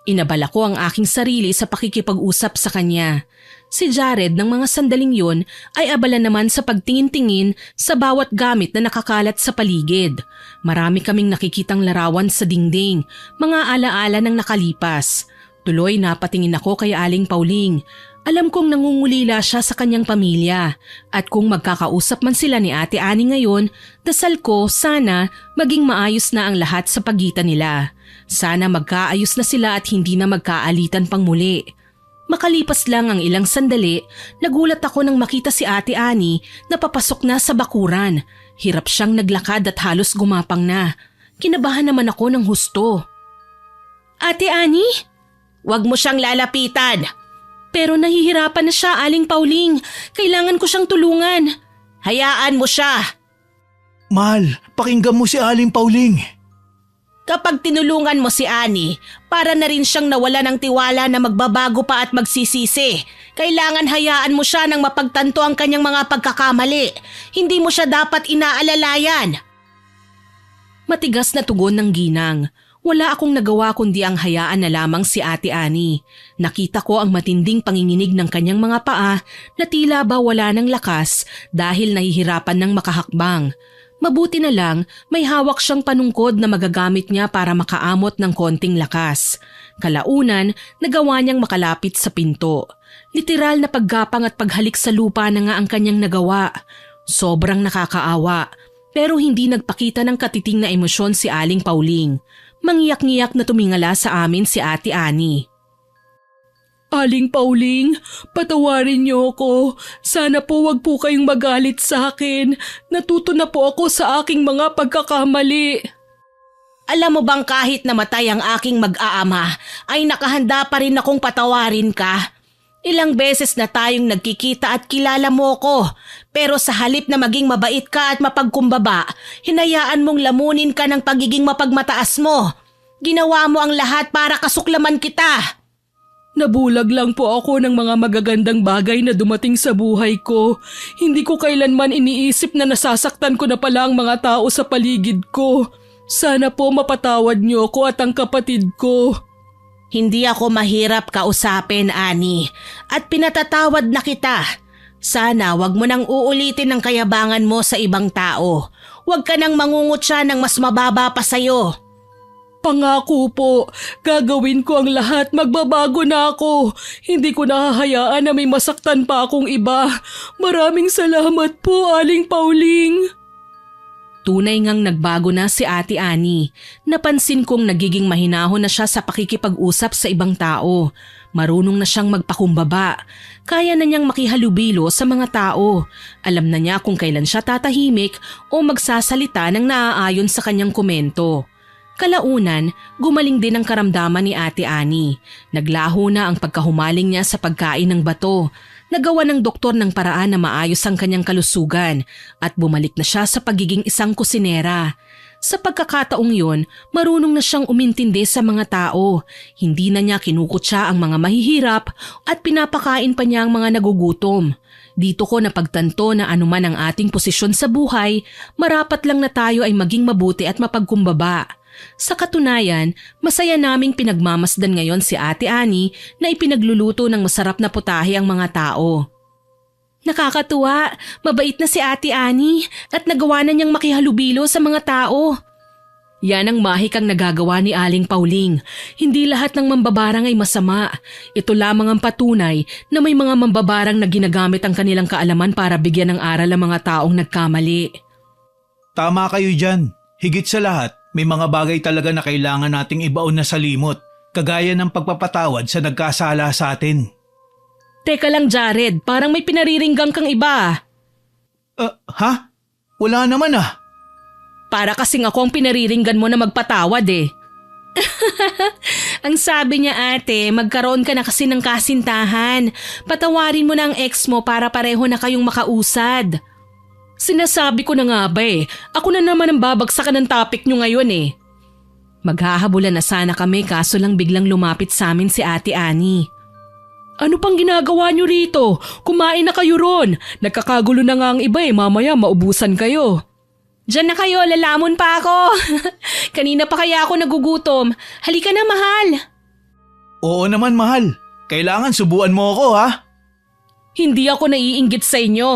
Inabala ko ang aking sarili sa pakikipag-usap sa kanya. Si Jared ng mga sandaling yun ay abala naman sa pagtingin-tingin sa bawat gamit na nakakalat sa paligid. Marami kaming nakikitang larawan sa dingding, mga alaala ng nakalipas. Tuloy napatingin ako kay Aling Pauling. Alam kong nangungulila siya sa kanyang pamilya at kung magkakausap man sila ni Ate Ani ngayon, dasal ko sana maging maayos na ang lahat sa pagitan nila. Sana magkaayos na sila at hindi na magkaalitan pang muli. Makalipas lang ang ilang sandali, nagulat ako nang makita si Ate Ani na papasok na sa bakuran. Hirap siyang naglakad at halos gumapang na. Kinabahan naman ako ng husto. Ate Ani? Huwag mo siyang lalapitan. Pero nahihirapan na siya, Aling Pauling. Kailangan ko siyang tulungan. Hayaan mo siya. Mahal, pakinggan mo si Aling Pauling. Kapag tinulungan mo si Ani, para na rin siyang nawala ng tiwala na magbabago pa at magsisisi. Kailangan hayaan mo siya nang mapagtanto ang kanyang mga pagkakamali. Hindi mo siya dapat inaalalayan. Matigas na tugon ng ginang. Wala akong nagawa kundi ang hayaan na lamang si Ate Ani. Nakita ko ang matinding panginginig ng kanyang mga paa na tila ba wala ng lakas dahil nahihirapan ng makahakbang. Mabuti na lang may hawak siyang panungkod na magagamit niya para makaamot ng konting lakas. Kalaunan, nagawa niyang makalapit sa pinto. Literal na paggapang at paghalik sa lupa na nga ang kanyang nagawa. Sobrang nakakaawa, pero hindi nagpakita ng katiting na emosyon si Aling Pauling. Mangyak-ngiyak na tumingala sa amin si Ate Ani. Aling Pauling, patawarin niyo ako. Sana po wag po kayong magalit sa akin. Natuto na po ako sa aking mga pagkakamali. Alam mo bang kahit namatay ang aking mag-aama, ay nakahanda pa rin akong patawarin ka? Ilang beses na tayong nagkikita at kilala mo ko. Pero sa halip na maging mabait ka at mapagkumbaba, hinayaan mong lamunin ka ng pagiging mapagmataas mo. Ginawa mo ang lahat para kasuklaman kita. Nabulag lang po ako ng mga magagandang bagay na dumating sa buhay ko. Hindi ko kailanman iniisip na nasasaktan ko na pala ang mga tao sa paligid ko. Sana po mapatawad niyo ako at ang kapatid ko. Hindi ako mahirap kausapin, Ani, at pinatatawad na kita. Sana wag mo nang uulitin ang kayabangan mo sa ibang tao. Huwag ka nang mangungutya ng mas mababa pa sa'yo. Pangako po, gagawin ko ang lahat, magbabago na ako. Hindi ko nahahayaan na may masaktan pa akong iba. Maraming salamat po, Aling Pauling. Tunay ngang nagbago na si Ate Ani. Napansin kong nagiging mahinahon na siya sa pakikipag-usap sa ibang tao. Marunong na siyang magpakumbaba. Kaya na niyang makihalubilo sa mga tao. Alam na niya kung kailan siya tatahimik o magsasalita ng naaayon sa kanyang komento. Kalaunan, gumaling din ang karamdaman ni Ate Annie. Naglaho na ang pagkahumaling niya sa pagkain ng bato. Nagawa ng doktor ng paraan na maayos ang kanyang kalusugan at bumalik na siya sa pagiging isang kusinera. Sa pagkakataong yon, marunong na siyang umintindi sa mga tao. Hindi na niya kinukutya ang mga mahihirap at pinapakain pa niya ang mga nagugutom. Dito ko napagtanto na anuman ang ating posisyon sa buhay, marapat lang na tayo ay maging mabuti at mapagkumbaba. Sa katunayan, masaya naming pinagmamasdan ngayon si Ate Annie na ipinagluluto ng masarap na putahe ang mga tao. Nakakatuwa, mabait na si Ate Annie at nagawa na niyang makihalubilo sa mga tao. Yan ang mahikang nagagawa ni Aling Pauling. Hindi lahat ng mambabarang ay masama. Ito lamang ang patunay na may mga mambabarang na ginagamit ang kanilang kaalaman para bigyan ng aral ang mga taong nagkamali. Tama kayo dyan. Higit sa lahat, may mga bagay talaga na kailangan nating ibaon na sa limot, kagaya ng pagpapatawad sa nagkasala sa atin. Teka lang Jared, parang may pinariringgang kang iba. Ha? Wala naman ah. Para kasing ako ang pinariringgan mo na magpatawad eh. Ang sabi niya ate, magkaroon ka na kasi ng kasintahan. Patawarin mo na ang ex mo para pareho na kayong makausad. Sinasabi ko na nga ba eh, ako na naman ang babagsakan ng topic nyo ngayon eh. Maghahabulan na sana kami kaso lang biglang lumapit sa amin si Ate Annie. Ano pang ginagawa nyo rito? Kumain na kayo ron. Nagkakagulo na nga ang iba eh, mamaya maubusan kayo. Diyan na kayo, lalamon pa ako. Kanina pa kaya ako nagugutom. Halika na mahal. Oo naman mahal. Kailangan subuan mo ako ha. Hindi ako naiinggit sa inyo.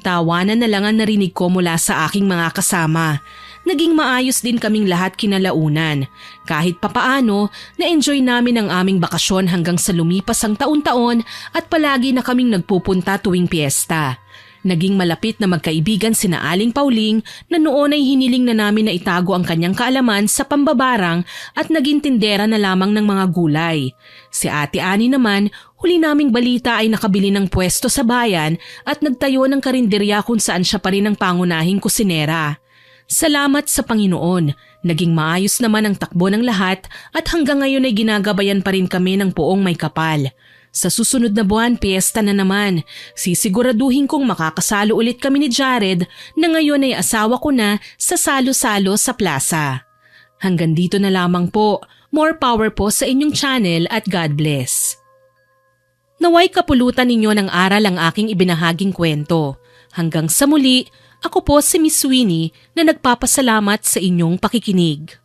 Tawanan na lang ang narinig ko mula sa aking mga kasama. Naging maayos din kaming lahat kinalaunan. Kahit papaano, na-enjoy namin ang aming bakasyon hanggang sa lumipas ang taon-taon at palagi na kaming nagpupunta tuwing piyesta. Naging malapit na magkaibigan sina Aling Pauling na noon ay hiniling na namin na itago ang kanyang kaalaman sa pambabarang at naging tindera na lamang ng mga gulay. Si Ate Annie naman, huli naming balita ay nakabili ng pwesto sa bayan at nagtayo ng karinderya kung saan siya pa rin ang pangunahing kusinera. Salamat sa Panginoon, naging maayos naman ang takbo ng lahat at hanggang ngayon ay ginagabayan pa rin kami ng poong may kapal. Sa susunod na buwan, piyesta na naman. Sisiguraduhin kong makakasalo ulit kami ni Jared na ngayon ay asawa ko na sa salo-salo sa plaza. Hanggang dito na lamang po. More power po sa inyong channel at God bless. Naway kapulutan ninyo ng aral ang aking ibinahaging kwento. Hanggang sa muli, ako po si Miss Winnie na nagpapasalamat sa inyong pakikinig.